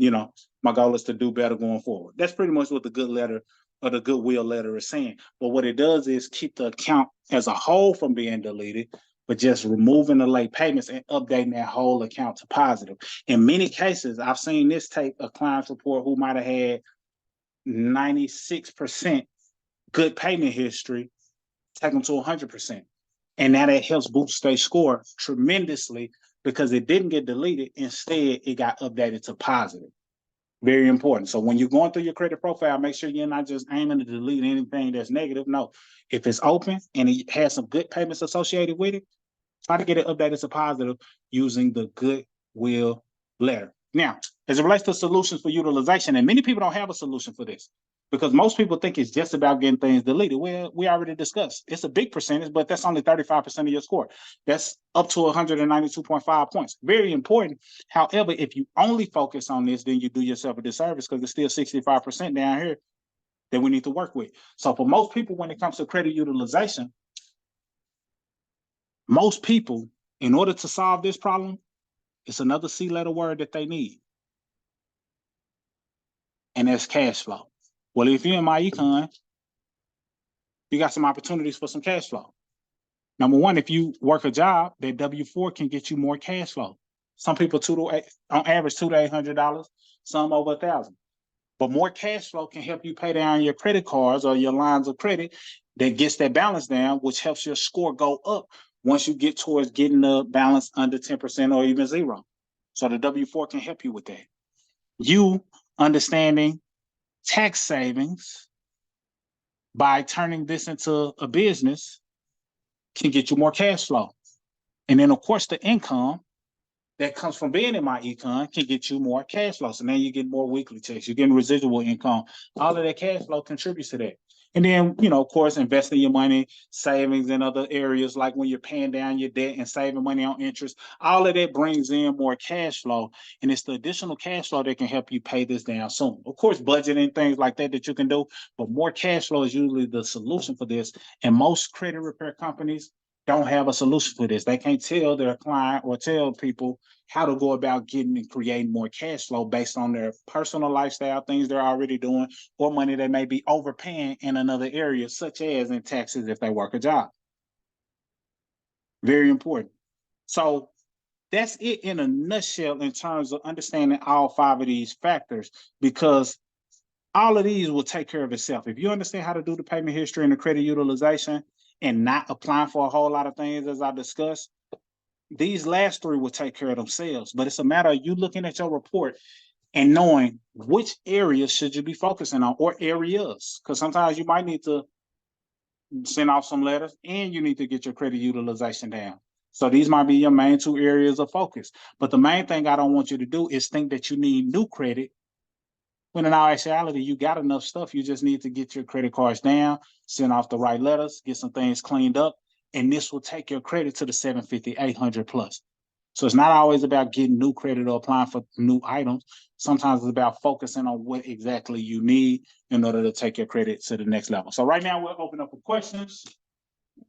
my goal is to do better going forward. That's pretty much what the good letter or the goodwill letter is saying. But what it does is keep the account as a whole from being deleted, but just removing the late payments and updating that whole account to positive. In many cases, I've seen this take a client's report who might have had 96% good payment history, take them to 100%. And now that helps boost their score tremendously because it didn't get deleted. Instead, it got updated to positive. Very important. So when you're going through your credit profile, make sure you're not just aiming to delete anything that's negative. No, if it's open and it has some good payments associated with it, try to get it updated to positive using the goodwill letter. Now, as it relates to solutions for utilization, and many people don't have a solution for this because most people think it's just about getting things deleted. Well, we already discussed it's a big percentage, but that's only 35% of your score. That's up to 192.5 points. Very important. However, if you only focus on this, then you do yourself a disservice because it's still 65% down here that we need to work with. So for most people, when it comes to credit utilization, most people, in order to solve this problem, it's another C-letter word that they need. And that's cash flow. Well, if you're in MyEcon, you got some opportunities for some cash flow. Number one, if you work a job, that W-4 can get you more cash flow. Some people on average $200 to $800, some over $1,000. But more cash flow can help you pay down your credit cards or your lines of credit that gets that balance down, which helps your score go up once you get towards getting the balance under 10% or even zero. So the W-4 can help you with that. You understanding tax savings by turning this into a business can get you more cash flow. And then, of course, the income that comes from being in MyEcon can get you more cash flow. So now you get more weekly checks, you're getting residual income. All of that cash flow contributes to that. And then, of course, investing your money, savings in other areas, like when you're paying down your debt and saving money on interest, all of that brings in more cash flow. And it's the additional cash flow that can help you pay this down soon. Of course, budgeting, things like that you can do, but more cash flow is usually the solution for this. And most credit repair companies don't have a solution for this. They can't tell their client or tell people how to go about getting and creating more cash flow based on their personal lifestyle, things they're already doing, or money they may be overpaying in another area, such as in taxes if they work a job. Very important. So that's it in a nutshell in terms of understanding all 5 of these factors, because all of these will take care of itself. If you understand how to do the payment history and the credit utilization and not applying for a whole lot of things, as I discussed, these last 3 will take care of themselves. But it's a matter of you looking at your report and knowing which areas should you be focusing on, or areas, because sometimes you might need to send off some letters and you need to get your credit utilization down. So these might be your main 2 areas of focus. But the main thing I don't want you to do is think that you need new credit, when in all actuality, you got enough stuff. You just need to get your credit cards down, send off the right letters, get some things cleaned up, and this will take your credit to the 750, 800 plus. So it's not always about getting new credit or applying for new items. Sometimes it's about focusing on what exactly you need in order to take your credit to the next level. So right now we'll open up for questions.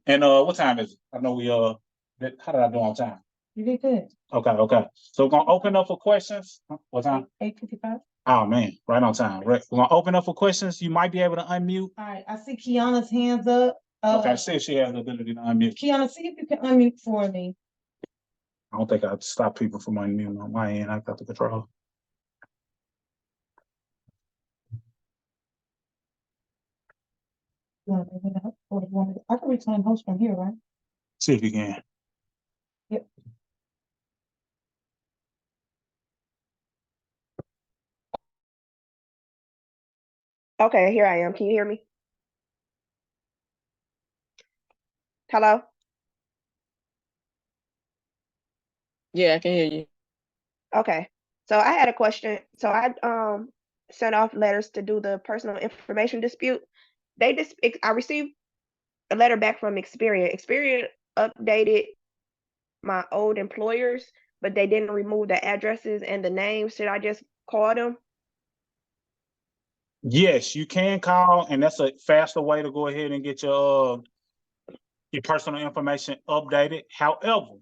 And what time is it? I know how did I do on time? You did good. Okay. So we're gonna open up for questions. What time? 8:55. Oh man, right on time. Right. We're gonna open up for questions. You might be able to unmute. All right, I see Kiana's hands up. Okay, see if she has the ability to unmute. Kiana, see if you can unmute for me. I don't think I'd stop people from unmuting on my end. I've got the control. I can return host from here, right? See if you can. Yep. Okay, here I am. Can you hear me? Hello? Yeah, I can hear you. Okay. So I had a question. So I sent off letters to do the personal information dispute. I received a letter back from Experian. Experian updated my old employers, but they didn't remove the addresses and the names. Should I just call them? Yes, you can call, and that's a faster way to go ahead and get your personal information updated. However,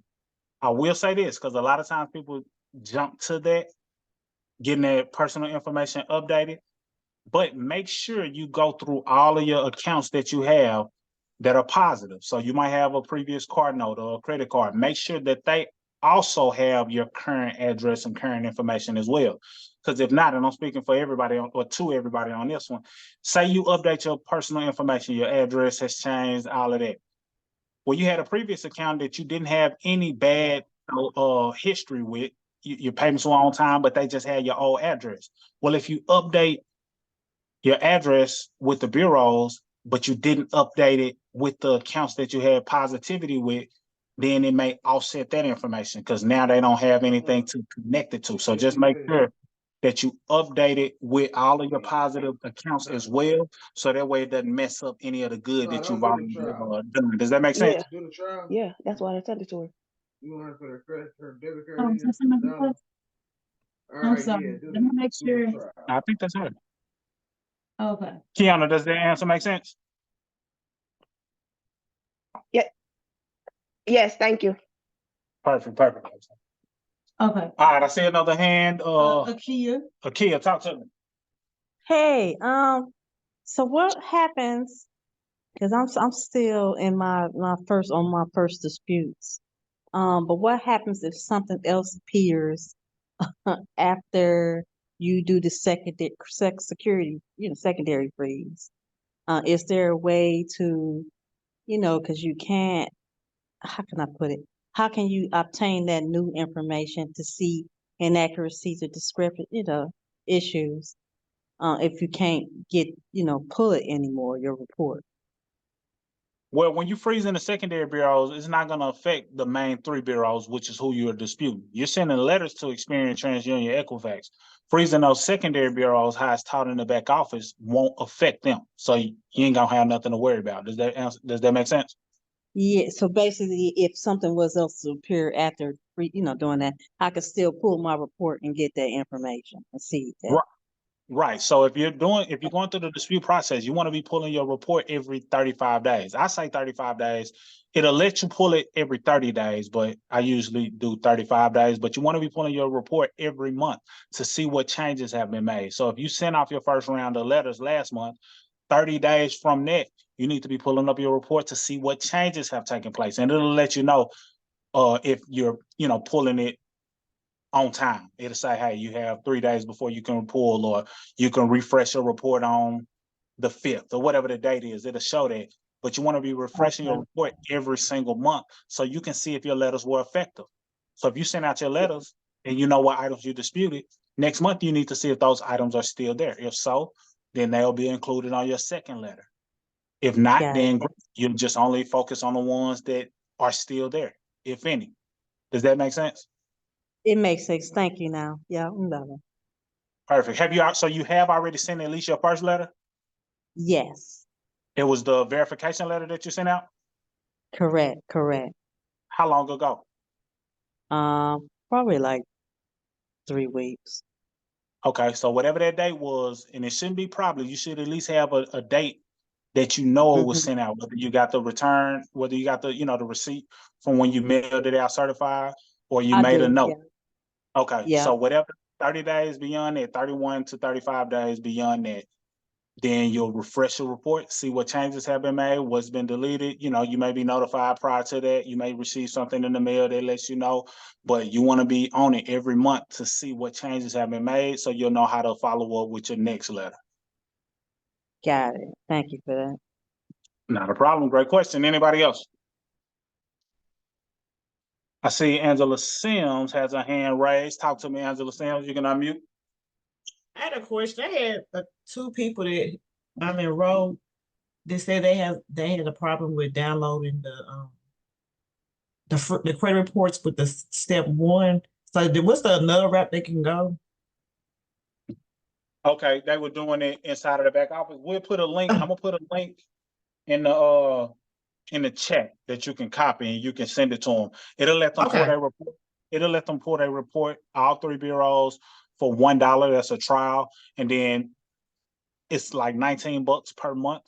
I will say this, because a lot of times people jump to that, getting their personal information updated, but make sure you go through all of your accounts that you have that are positive. So you might have a previous card note or a credit card. Make sure that they also have your current address and current information as well. Because if not, and I'm speaking for everybody or to everybody on this one, say you update your personal information, your address has changed, all of that. Well, you had a previous account that you didn't have any bad history with. Your payments were on time, but they just had your old address. Well, if you update your address with the bureaus, but you didn't update it with the accounts that you had positivity with, then it may offset that information because now they don't have anything to connect it to. So just make sure that you update it with all of your positive accounts as well, so that way it doesn't mess up any of the good that you've already done. Does that make sense? Yeah, that's why I sent it to her. You want to put her credit, her debit card in? I'm sorry. Let me make sure. I think that's it. Okay. Kiana, does that answer make sense? Yes, thank you. Perfect. Okay. All right, I see another hand. Akia. Talk to me. Hey, so what happens? Because I'm still in my first disputes. But what happens if something else appears after you do the secondary freeze? Is there a way to, because you can't, how can I put it? How can you obtain that new information to see inaccuracies or discrepancy, issues, if you can't pull it anymore, your report? Well, when you freeze in the secondary bureaus, it's not going to affect the main three bureaus, which is who you're disputing. You're sending letters to Experian, TransUnion, Equifax. Freezing those secondary bureaus, how it's taught in the back office, won't affect them. So you ain't gonna have nothing to worry about. Does that make sense? Yeah. So basically, if something was else to appear after doing that, I could still pull my report and get that information and see that. Right. So if you're going through the dispute process, you want to be pulling your report every 35 days. I say 35 days. It'll let you pull it every 30 days, but I usually do 35 days. But you want to be pulling your report every month to see what changes have been made. So if you sent off your first round of letters last month, 30 days from that, you need to be pulling up your report to see what changes have taken place. And it'll let you know if you're, pulling it on time. It'll say, hey, you have 3 days before you can pull, or you can refresh your report on the 5th or whatever the date is. It'll show that. But you want to be refreshing your report every single month so you can see if your letters were effective. So if you send out your letters and you know what items you disputed, next month you need to see if those items are still there. If so, then they'll be included on your second letter. If not, then you just only focus on the ones that are still there, if any. Does that make sense? It makes sense. Thank you now. Yeah, I'm done. Perfect. So you have already sent at least your first letter? Yes. It was the verification letter that you sent out? Correct. How long ago? Probably like 3 weeks. Okay, so whatever that date was, and it shouldn't be probably, you should at least have a date that you know it was sent out, whether you got the return, whether you got the, the receipt from when you mailed it out certified, or you made a note. Yeah. Okay, so whatever, 30 days beyond that, 31 to 35 days beyond that, then you'll refresh your report, see what changes have been made, what's been deleted. You may be notified prior to that. You may receive something in the mail that lets you know, but you want to be on it every month to see what changes have been made so you'll know how to follow up with your next letter. Got it. Thank you for that. Not a problem. Great question. Anybody else? I see Angela Sims has her hand raised. Talk to me, Angela Sims. You can unmute. I had a question. I had 2 people that I'm enrolled they said they had a problem with downloading the credit reports with the step one. So what's the another route they can go? Okay, they were doing it inside of the back office. We'll put a link. I'm gonna put a link in the chat that you can copy and you can send it to them. It'll let them pull Okay. their report. It'll let them pull their report, all 3 bureaus for $1. That's a trial, and then it's like $19 per month.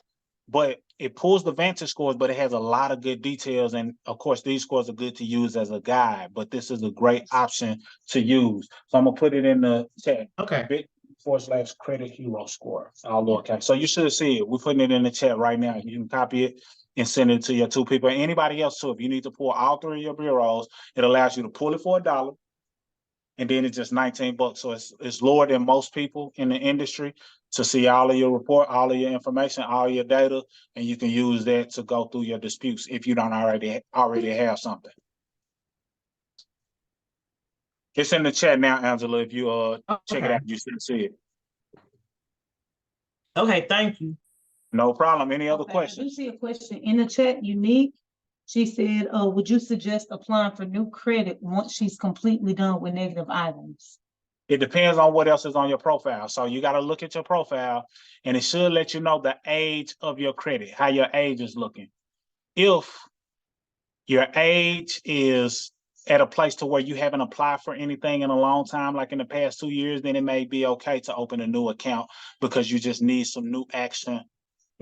But it pulls the Vantage scores, but it has a lot of good details. And of course, these scores are good to use as a guide, but this is a great option to use. So I'm gonna put it in the chat. Okay. Bit/credit hero score. All lowercase. So you should see it. We're putting it in the chat right now. You can copy it and send it to your 2 people. Anybody else too. If you need to pull all 3 of your bureaus, it allows you to pull it for $1. And then it's just $19. So it's lower than most people in the industry to see all of your report, all of your information, all your data, and you can use that to go through your disputes if you don't already have something. It's in the chat now, Angela. If you check it out, you should see it. Okay, thank you. No problem. Any other Okay, I do questions? see a question in the chat, Unique. She said, would you suggest applying for new credit once she's completely done with negative items? It depends on what else is on your profile. So you got to look at your profile and it should let you know the age of your credit, how your age is looking. If your age is at a place to where you haven't applied for anything in a long time, like in the past 2 years, then it may be okay to open a new account because you just need some new action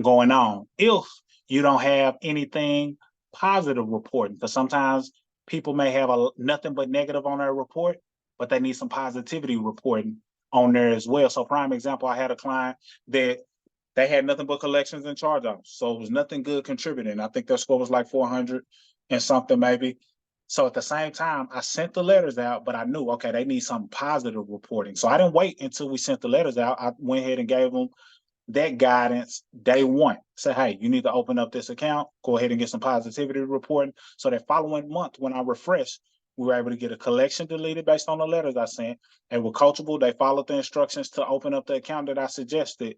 going on. If you don't have anything positive reporting, because sometimes people may have nothing but negative on their report, but they need some positivity reporting on there as well. So prime example, I had a client that they had nothing but collections and charge-offs. So it was nothing good contributing. I think their score was like 400 and something maybe. So at the same time, I sent the letters out, but I knew, okay, they need some positive reporting. So I didn't wait until we sent the letters out. I went ahead and gave them that guidance day one. Say, hey, you need to open up this account, go ahead and get some positivity reporting. So that following month, when I refreshed, we were able to get a collection deleted based on the letters I sent. They were coachable. They followed the instructions to open up the account that I suggested.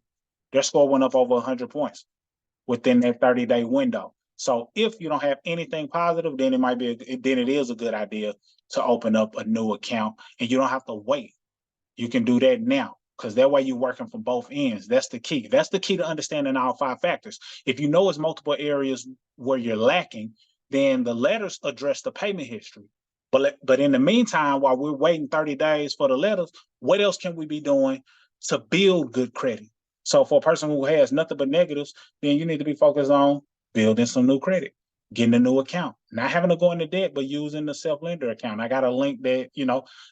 Their score went up over 100 points within that 30-day window. So if you don't have anything positive, then it is a good idea to open up a new account, and you don't have to wait. You can do that now, because that way you're working from both ends. That's the key. That's the key to understanding all 5 factors. If you know it's multiple areas where you're lacking, then the letters address the payment history. But in the meantime, while we're waiting 30 days for the letters, what else can we be doing to build good credit? So for a person who has nothing but negatives, then you need to be focused on building some new credit, getting a new account, not having to go into debt, but using the self-lender account. I got a link that,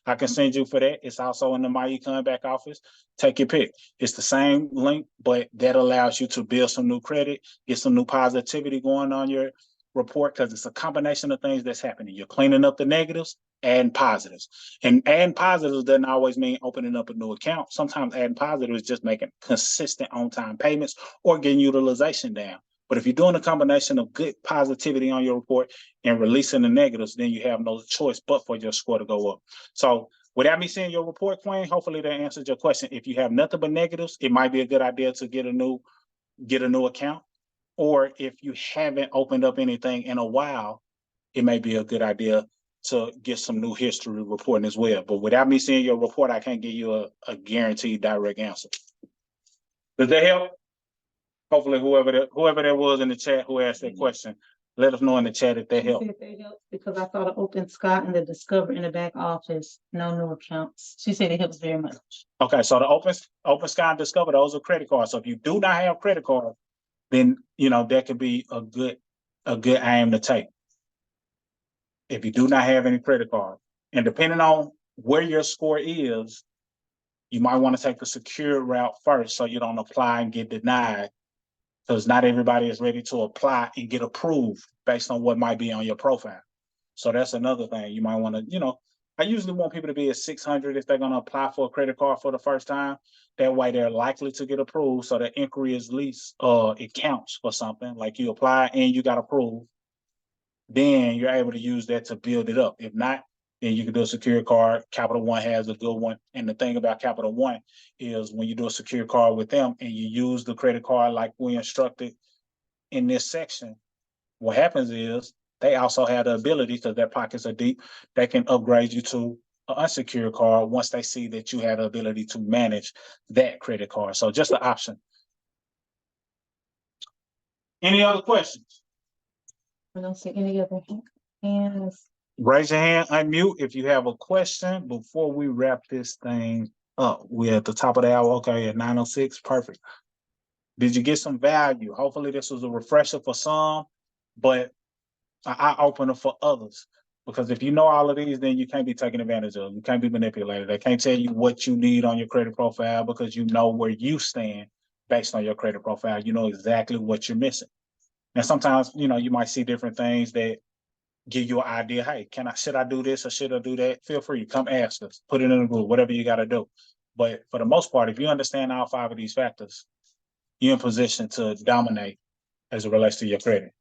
I can send you for that. It's also in the MyEcon back office. Take your pick. It's the same link, but that allows you to build some new credit, get some new positivity going on your report, because it's a combination of things that's happening. You're cleaning up the negatives, adding positives. And adding positives doesn't always mean opening up a new account. Sometimes adding positives is just making consistent on-time payments or getting utilization down. But if you're doing a combination of good positivity on your report and releasing the negatives, then you have no choice but for your score to go up. So without me seeing your report, Queen, hopefully that answers your question. If you have nothing but negatives, it might be a good idea to get a new account. Or if you haven't opened up anything in a while, it may be a good idea to get some new history reporting as well. But without me seeing your report, I can't give you a guaranteed direct answer. Does that help? Hopefully whoever that was in the chat who asked that question, let us know in the chat if that helped. She said they helped because I saw the open Scott and the Discover in the back office, no new accounts. She said it helps very much. Okay, so the open Sky and Discover, those are credit cards. So if you do not have credit cards, then that could be a good aim to take. If you do not have any credit card, and depending on where your score is, you might want to take the secure route first so you don't apply and get denied, because not everybody is ready to apply and get approved based on what might be on your profile. So that's another thing you might want to, I usually want people to be at 600 if they're going to apply for a credit card for the first time. That way they're likely to get approved. So the inquiry is least, it counts for something. Like you apply and you got approved, then you're able to use that to build it up. If not, then you can do a secure card. Capital One has a good one. And the thing about Capital One is when you do a secure card with them and you use the credit card like we instructed in this section, what happens is they also have the ability, because their pockets are deep, they can upgrade you to an unsecured card once they see that you have the ability to manage that credit card. So just an option. Any other questions? I don't see any other hands. Raise your hand, unmute if you have a question before we wrap this thing up. We're at the top of the hour. Okay, at 9:06. Perfect. Did you get some value? Hopefully this was a refresher for some, but an eye-opener for others. Because if you know all of these, then you can't be taken advantage of. You can't be manipulated. They can't tell you what you need on your credit profile because you know where you stand based on your credit profile. You know exactly what you're missing. And sometimes, you know, you might see different things that give you an idea. Hey, should I do this or should I do that? Feel free, come ask us, put it in a group, whatever you got to do. But for the most part, if you understand all 5 of these factors, you're in position to dominate as it relates to your credit.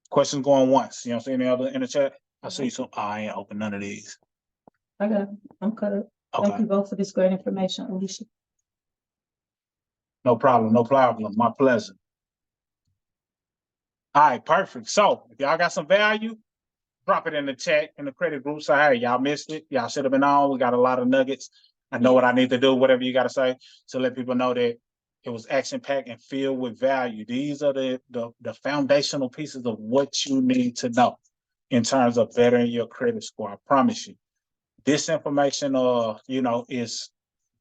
Questions going once. You don't see any other in the chat? I see some. I ain't open none of these. I got it. I'm cut. Thank you both for this great information, Alicia. No problem. No problem. My pleasure. All right, perfect. So if y'all got some value, drop it in the chat in the credit group. Say, hey, y'all missed it. Y'all should have been on. We got a lot of nuggets. I know what I need to do, whatever you got to say, to let people know that it was action-packed and filled with value. These are the foundational pieces of what you need to know in terms of bettering your credit score. I promise you. This information, is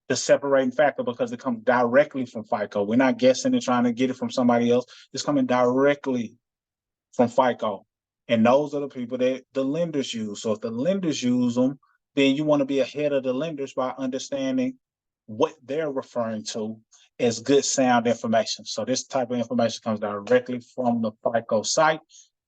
the separating factor because it comes directly from FICO. We're not guessing and trying to get it from somebody else. It's coming directly from FICO. And those are the people that the lenders use. So if the lenders use them, then you want to be ahead of the lenders by understanding what they're referring to as good sound information. So this type of information comes directly from the FICO site.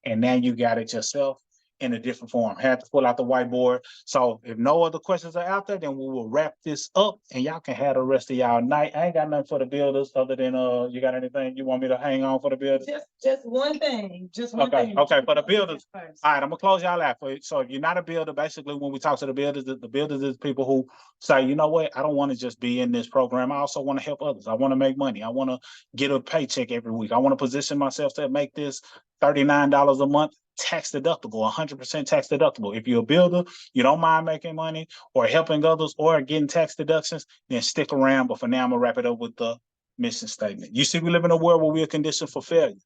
And now you got it yourself in a different form. Had to pull out the whiteboard. So if no other questions are out there, then we will wrap this up and y'all can have the rest of y'all night. I ain't got nothing for the builders other than you got anything you want me to hang on for the builders? Just one thing. Just one thing. Okay, for the builders. All right, I'm gonna close y'all out for you. So if you're not a builder, basically when we talk to the builders is people who say, you know what, I don't want to just be in this program. I also want to help others. I want to make money. I want to get a paycheck every week. I want to position myself to make this $39 a month tax deductible, 100% tax deductible. If you're a builder, you don't mind making money or helping others or getting tax deductions, then stick around. But for now, I'm gonna wrap it up with the mission statement. You see, we live in a world where we are conditioned for failure.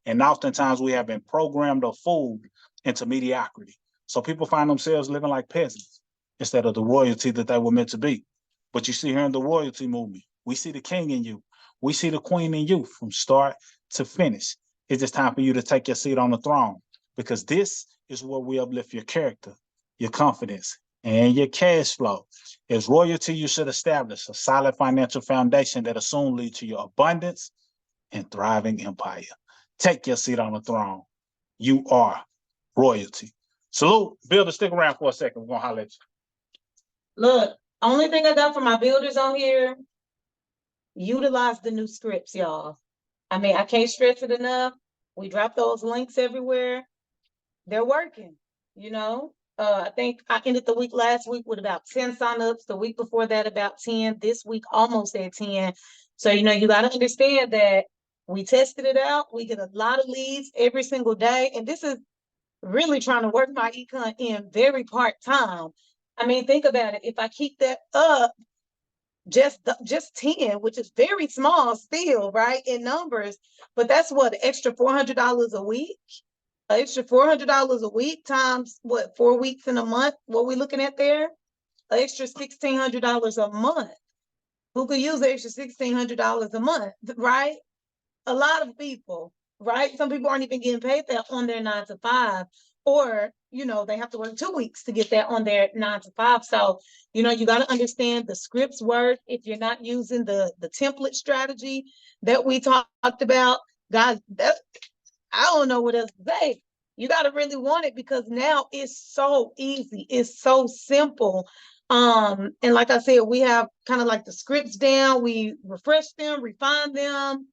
And oftentimes we have been programmed or fooled into mediocrity. So people find themselves living like peasants instead of the royalty that they were meant to be. But you see here in the royalty movement, we see the king in you. We see the queen in you from start to finish. It's just time for you to take your seat on the throne, because this is where we uplift your character, your confidence, and your cash flow. As royalty, you should establish a solid financial foundation that'll soon lead to your abundance and thriving empire. Take your seat on the throne. You are royalty. Salute. Builder, stick around for a second. We're going to holler at you. Look, only thing I got for my builders on here, utilize the new scripts, y'all. I mean, I can't stress it enough. We drop those links everywhere. They're working, you know. I think I ended the week last week with about 10 signups. The week before that, about 10. This week, almost at 10. So, you know, you got to understand that we tested it out. We get a lot of leads every single day. And this is really trying to work my econ in very part-time. I mean, think about it. If I keep that up, just 10, which is very small still, right, in numbers, but that's what, extra $400 a week. Extra $400 a week times what, 4 weeks in a month? What we looking at there? Extra $1,600 a month. Who could use the extra $1,600 a month, right? A lot of people, right? Some people aren't even getting paid that on their 9 to 5, or, you know, they have to work 2 weeks to get that on their 9 to 5. So, you know, you got to understand the scripts work. If you're not using the template strategy that we talked about, guys, I don't know what else to say. You got to really want it, because now it's so easy. It's so simple. And like I said, we have kind of like the scripts down. We refresh them, refine them,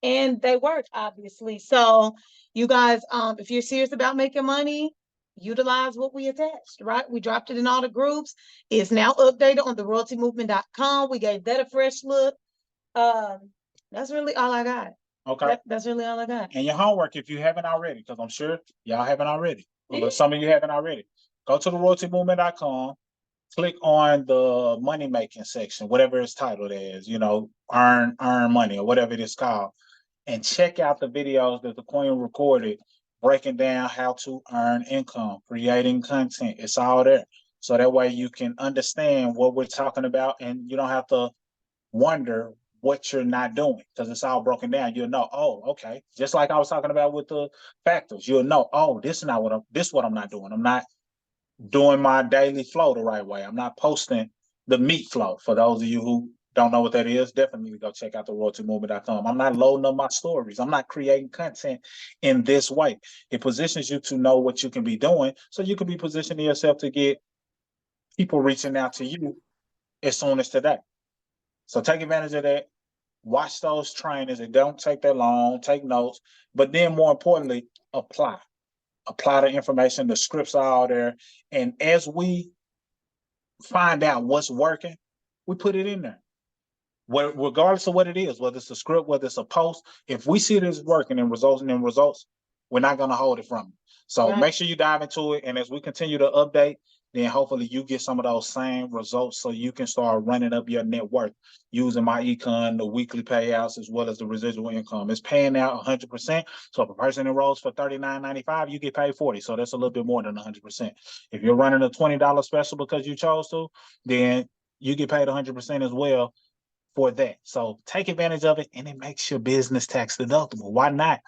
and they work, obviously. So you guys, if you're serious about making money, utilize what we attached, right? We dropped it in all the groups. It's now updated on the royaltymovement.com. We gave that a fresh look. That's really all I got. Okay. That's really all I got. And your homework, if you haven't already, because I'm sure y'all haven't already, or some of you haven't already, go to the royaltymovement.com, click on the money making section, whatever it's titled as, earn money or whatever it is called, and check out the videos that the Queen recorded breaking down how to earn income, creating content. It's all there. So that way you can understand what we're talking about and you don't have to wonder what you're not doing because it's all broken down. You'll know, oh, okay. Just like I was talking about with the factors, you'll know, oh, this is what I'm not doing. I'm not doing my daily flow the right way. I'm not posting the meat flow. For those of you who don't know what that is, definitely go check out the royaltymovement.com. I'm not loading up my stories. I'm not creating content in this way. It positions you to know what you can be doing so you can be positioning yourself to get people reaching out to you as soon as today. So take advantage of that. Watch those trainings. It don't take that long. Take notes. But then more importantly, apply the information. The scripts are all there. And as we find out what's working, we put it in there. Regardless of what it is, whether it's a script, whether it's a post, if we see this working and resulting in results, we're not going to hold it from you. So make sure you dive into it. And as we continue to update, then hopefully you get some of those same results so you can start running up your net worth using MyEcon, the weekly payouts, as well as the residual income. It's paying out 100%. So if a person enrolls for $39.95, you get paid $40. So that's a little bit more than 100%. If you're running a $20 special because you chose to, then you get paid 100% as well for that. So take advantage of it, and it makes your business tax deductible. Why not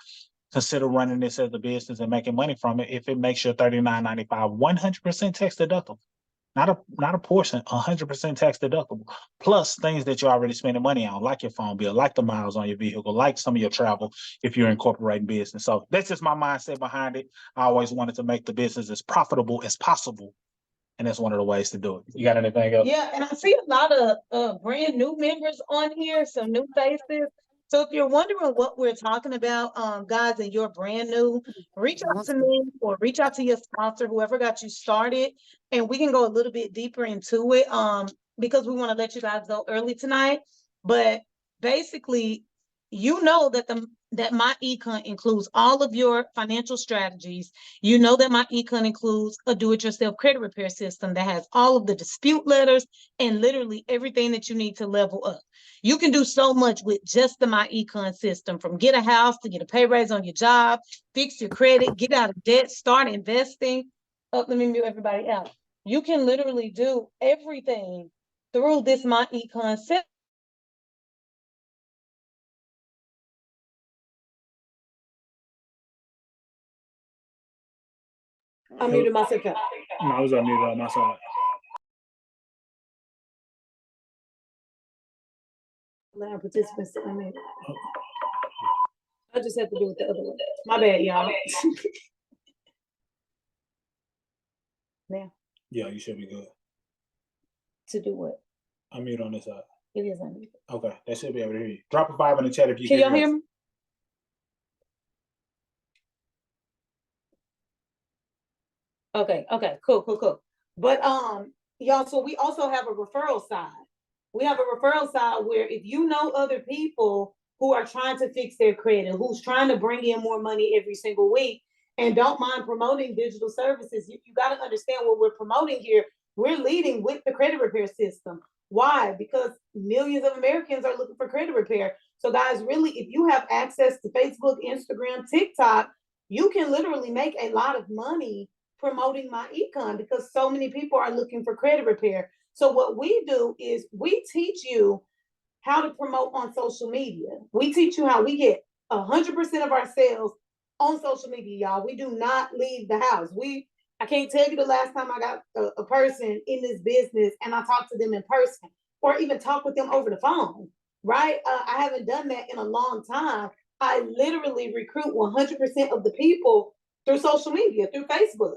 consider running this as a business and making money from it if it makes your $39.95 100% tax deductible? Not a portion, 100% tax deductible. Plus things that you're already spending money on, like your phone bill, like the miles on your vehicle, like some of your travel if you're incorporating business. So that's just my mindset behind it. I always wanted to make the business as profitable as possible. And that's one of the ways to do it. You got anything else? Yeah, and I see a lot of brand new members on here, some new faces. So if you're wondering what we're talking about, guys, and you're brand new, reach out to me or reach out to your sponsor, whoever got you started, and we can go a little bit deeper into it. Because we want to let you guys go early tonight. But basically, you know that that MyEcon includes all of your financial strategies. You know that MyEcon includes a do-it-yourself credit repair system that has all of the dispute letters and literally everything that you need to level up. You can do so much with just the MyEcon system, from get a house to get a pay raise on your job, fix your credit, get out of debt, start investing. Oh, let me mute everybody out. You can literally do everything through this MyEcon system. I muted myself. No, I was unmuted on my side. Allow participants to unmute. I just have to do with the other one. My bad, y'all. Now, Yeah, you should be good. to do what? Unmute on this side. It is unmuted. Okay, that should be able to hear you. Drop a 5 in the chat if you Can y'all hear me? Okay, cool. But y'all, so we also have a referral side. We have a referral side where if you know other people who are trying to fix their credit, who's trying to bring in more money every single week and don't mind promoting digital services, you got to understand what we're promoting here. We're leading with the credit repair system. Why? Because millions of Americans are looking for credit repair. So guys, really, if you have access to Facebook, Instagram, TikTok, you can literally make a lot of money promoting MyEcon because so many people are looking for credit repair. So what we do is we teach you how to promote on social media. We teach you how we get 100% of our sales on social media, y'all. We do not leave the house. I can't tell you the last time I got a person in this business and I talked to them in person or even talk with them over the phone, right? I haven't done that in a long time. I literally recruit 100% of the people through social media, through Facebook.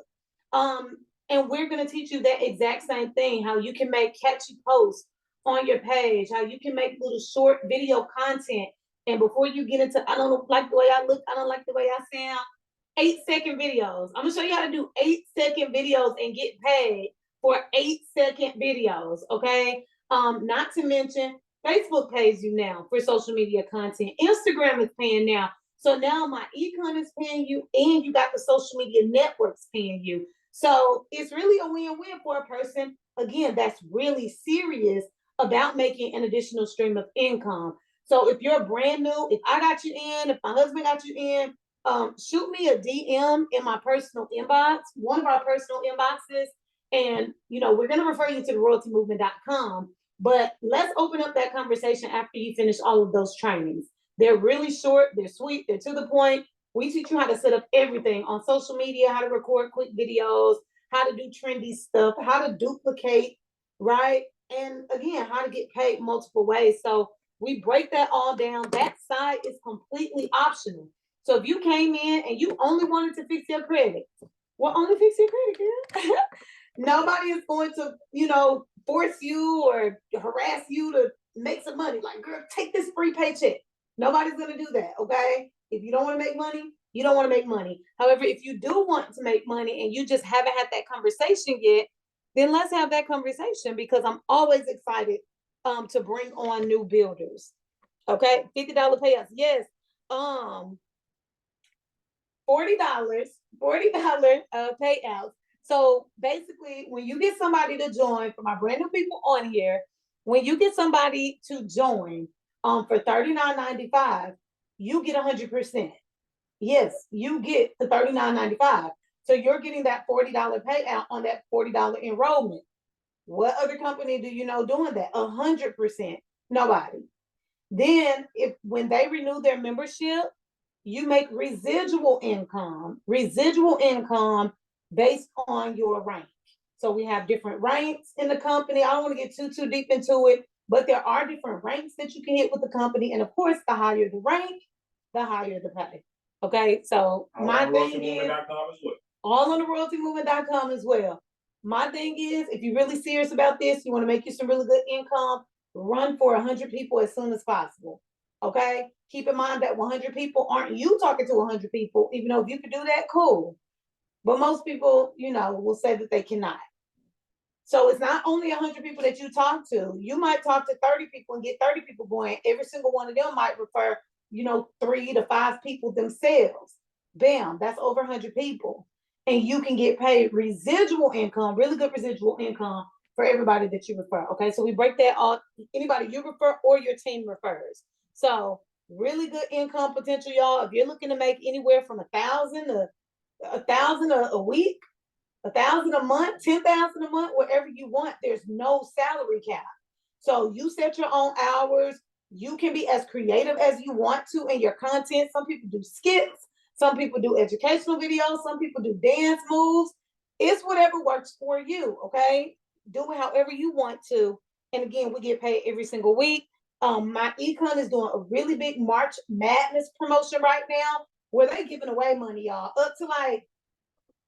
And we're going to teach you that exact same thing, how you can make catchy posts on your page, how you can make little short video content. And before you get into, I don't like the way I look, I don't like the way I sound, 8-second videos. I'm gonna show you how to do 8-second videos and get paid for 8-second videos, okay? Not to mention Facebook pays you now for social media content. Instagram is paying now. So now MyEcon is paying you, and you got the social media networks paying you. So it's really a win-win for a person, again, that's really serious about making an additional stream of income. So if you're brand new, if I got you in, if my husband got you in, shoot me a DM in my personal inbox, one of our personal inboxes, and we're going to refer you to the royaltymovement.com. But let's open up that conversation after you finish all of those trainings. They're really short, they're sweet, they're to the point. We teach you how to set up everything on social media, how to record quick videos, how to do trendy stuff, how to duplicate, right? And again, how to get paid multiple ways. So we break that all down. That side is completely optional. So if you came in and you only wanted to fix your credit, well, only fix your credit, girl. Nobody is going to, force you or harass you to make some money. Like, girl, take this free paycheck. Nobody's going to do that, okay? If you don't want to make money, you don't want to make money. However, if you do want to make money and you just haven't had that conversation yet, then let's have that conversation, because I'm always excited to bring on new builders. Okay, $50 payouts. Yes. $40 payouts. So basically, when you get somebody to join, for my brand new people on here, when you get somebody to join for $39.95, you get 100%. Yes, you get the $39.95. So you're getting that $40 payout on that $40 enrollment. What other company do you know doing that? 100%. Nobody. Then when they renew their membership, you make residual income based on your rank. So we have different ranks in the company. I don't want to get too deep into it, but there are different ranks that you can hit with the company. And of course, the higher the rank, the higher the pay. Okay, so my thing is all on the royaltymovement.com as well. My thing is, if you're really serious about this, you want to make you some really good income, run for 100 people as soon as possible. Okay, keep in mind that 100 people aren't you talking to 100 people, even though if you could do that, cool. But most people, will say that they cannot. So it's not only 100 people that you talk to. You might talk to 30 people and get 30 people going. Every single one of them might refer, 3 to 5 people themselves. Bam, that's over 100 people. And you can get paid residual income, really good residual income for everybody that you refer. Okay, so we break that off. Anybody you refer or your team refers. So really good income potential, y'all. If you're looking to make anywhere from $1,000 to $1,000 a week, $1,000 a month, $10,000 a month, wherever you want, there's no salary cap. So you set your own hours. You can be as creative as you want to in your content. Some people do skits. Some people do educational videos. Some people do dance moves. It's whatever works for you, okay? Do it however you want to. And again, we get paid every single week. MyEcon is doing a really big March Madness promotion right now where they're giving away money, y'all, up to like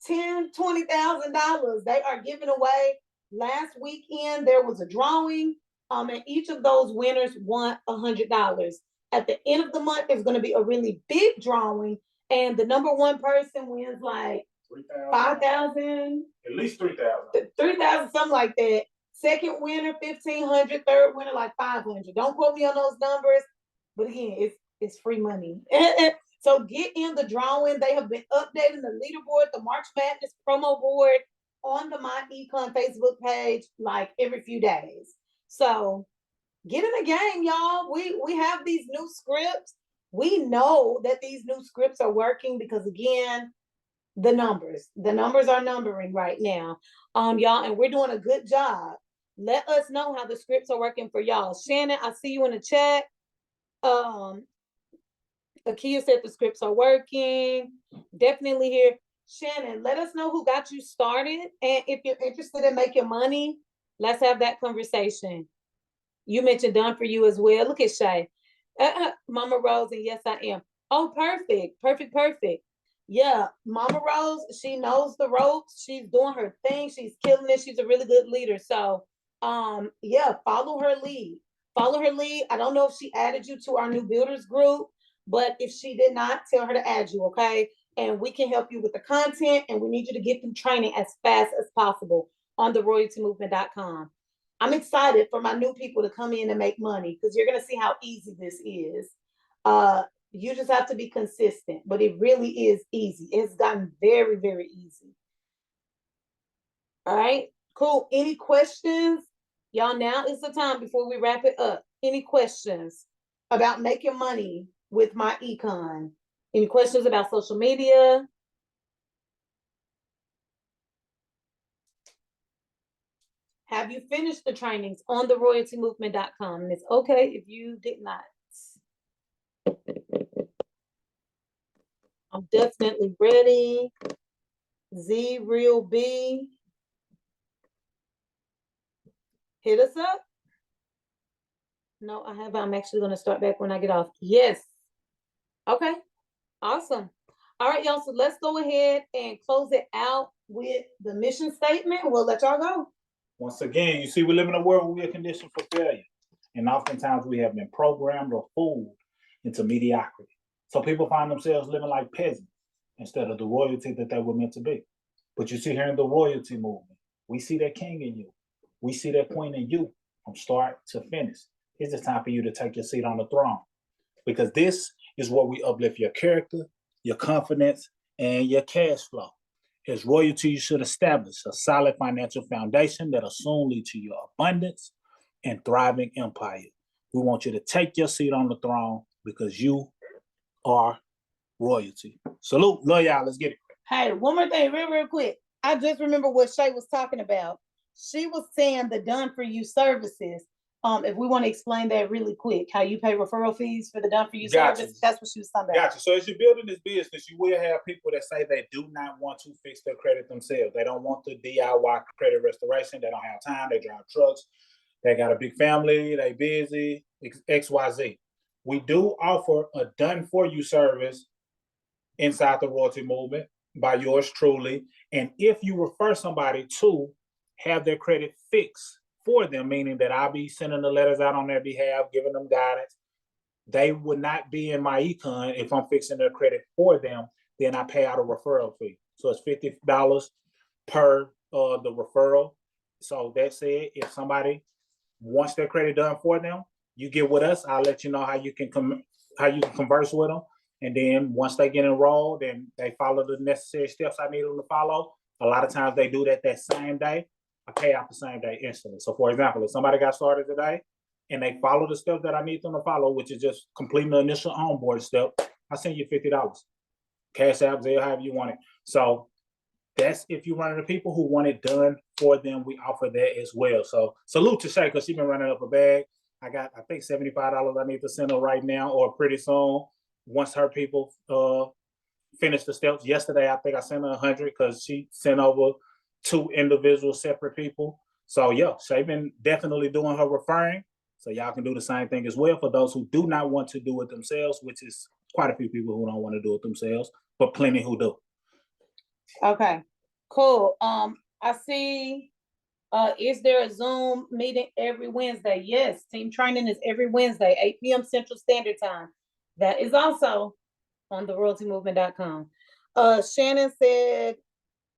$10,000, $20,000. They are giving away. Last weekend, there was a drawing, and each of those winners won $100. At the end of the month, there's going to be a really big drawing, and the number one person wins like 5,000, at least 3,000, 3,000, something like that. Second winner, 1,500. Third winner, like 500. Don't quote me on those numbers, but again, it's free money. So get in the drawing. They have been updating the leaderboard, the March Madness promo board on the MyEcon Facebook page like every few days. So get in the game, y'all. We have these new scripts. We know that these new scripts are working because, again, the numbers are numbering right now, y'all, and we're doing a good job. Let us know how the scripts are working for y'all. Shannon, I see you in the chat. Akia said the scripts are working. Definitely here. Shannon, let us know who got you started. And if you're interested in making money, let's have that conversation. You mentioned done for you as well. Look at Shay. Mama Rose, and yes, I am. Oh, perfect. Yeah, Mama Rose, she knows the ropes. She's doing her thing. She's killing it. She's a really good leader. So, yeah, follow her lead. I don't know if she added you to our new builders group, but if she did not, tell her to add you, okay? And we can help you with the content, and we need you to get through training as fast as possible on the royaltymovement.com. I'm excited for my new people to come in and make money because you're gonna see how easy this is. You just have to be consistent, but it really is easy. It's gotten very, very easy. All right, cool. Any questions? Y'all, now is the time before we wrap it up. Any questions about making money with MyEcon? Any questions about social media? Have you finished the trainings on the royaltymovement.com? And it's okay if you did not. I'm definitely ready. Z Real B. Hit us up. No, I haven't. I'm actually going to start back when I get off. Yes. Okay. Awesome. All right, y'all. So let's go ahead and close it out with the mission statement. We'll let y'all go. Once again, you see, we live in a world where we are conditioned for failure. And oftentimes we have been programmed or fooled into mediocrity. So people find themselves living like peasants instead of the royalty that they were meant to be. But you see here in the royalty movement, we see that king in you. We see that queen in you from start to finish. It's just time for you to take your seat on the throne, because this is where we uplift your character, your confidence, and your cash flow. As royalty, you should establish a solid financial foundation that'll soon lead to your abundance and thriving empire. We want you to take your seat on the throne because you are royalty. Salute. Love y'all. Let's get it. Hey, one more thing, real quick. I just remember what Shay was talking about. She was saying the done for you services. If we want to explain that really quick, how you pay referral fees for the done for you service, that's what she was talking about. Gotcha. So as you're building this business, you will have people that say they do not want to fix their credit themselves. They don't want the DIY credit restoration. They don't have time. They drive trucks. They got a big family. They busy. XYZ. We do offer a done for you service inside the royalty movement by yours truly. And if you refer somebody to have their credit fixed for them, meaning that I'll be sending the letters out on their behalf, giving them guidance, they would not be in MyEcon if I'm fixing their credit for them. Then I pay out a referral fee. So it's $50 per the referral. So that said, if somebody wants their credit done for them, you get with us. I'll let you know how you can converse with them. And then once they get enrolled and they follow the necessary steps I need them to follow, a lot of times they do that same day. I pay out the same day instantly. So for example, if somebody got started today and they follow the steps that I need them to follow, which is just completing the initial onboard step, I send you $50. Cash App, Zelle, however you want it. So that's if you're one of the people who want it done for them, we offer that as well. So salute to Shay, because she's been running up a bag. I got, I think, $75 I need to send her right now or pretty soon. Once her people finish the steps. Yesterday, I think I sent her 100 because she sent over 2 individual separate people. So yeah, Shay been definitely doing her referring. So y'all can do the same thing as well for those who do not want to do it themselves, which is quite a few people who don't want to do it themselves, but plenty who do. Okay, cool. I see, is there a Zoom meeting every Wednesday? Yes, team training is every Wednesday, 8 p.m. Central Standard Time. That is also on the royaltymovement.com. Shannon said,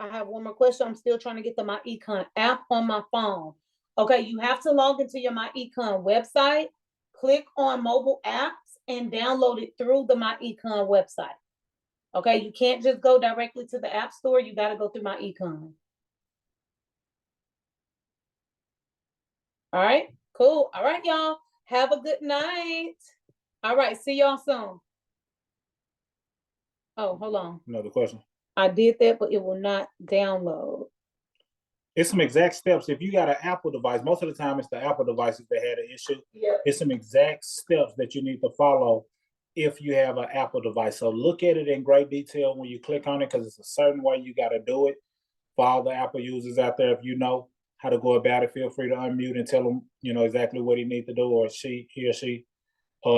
I have one more question. I'm still trying to get the MyEcon app on my phone. Okay, you have to log into your MyEcon website, click on mobile apps, and download it through the MyEcon website. Okay, you can't just go directly to the app store. You got to go through MyEcon. All right, cool. All right, y'all. Have a good night. All right, see y'all soon. Oh, hold on. Another question. I did that, but it will not download. It's some exact steps. If you got an Apple device, most of the time it's the Apple devices that had an issue. Yeah. It's some exact steps that you need to follow if you have an Apple device. So look at it in great detail when you click on it, because it's a certain way you got to do it. For all the Apple users out there, if you know how to go about it, feel free to unmute and tell them, you know, exactly what he needs to do, or he or she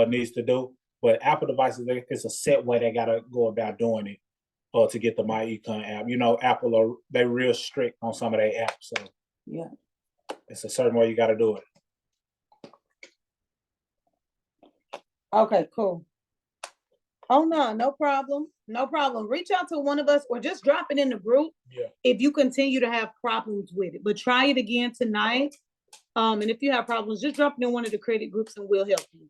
needs to do. But Apple devices, it's a set way they got to go about doing it. To get the MyEcon app. You know, Apple, they're real strict on some of their apps. So yeah, it's a certain way you got to do it. Okay, cool. Oh, no problem. No problem. Reach out to one of us or just drop it in the group if you continue to have problems with it. But try it again tonight. And if you have problems, just drop it in one of the credit groups and we'll help you.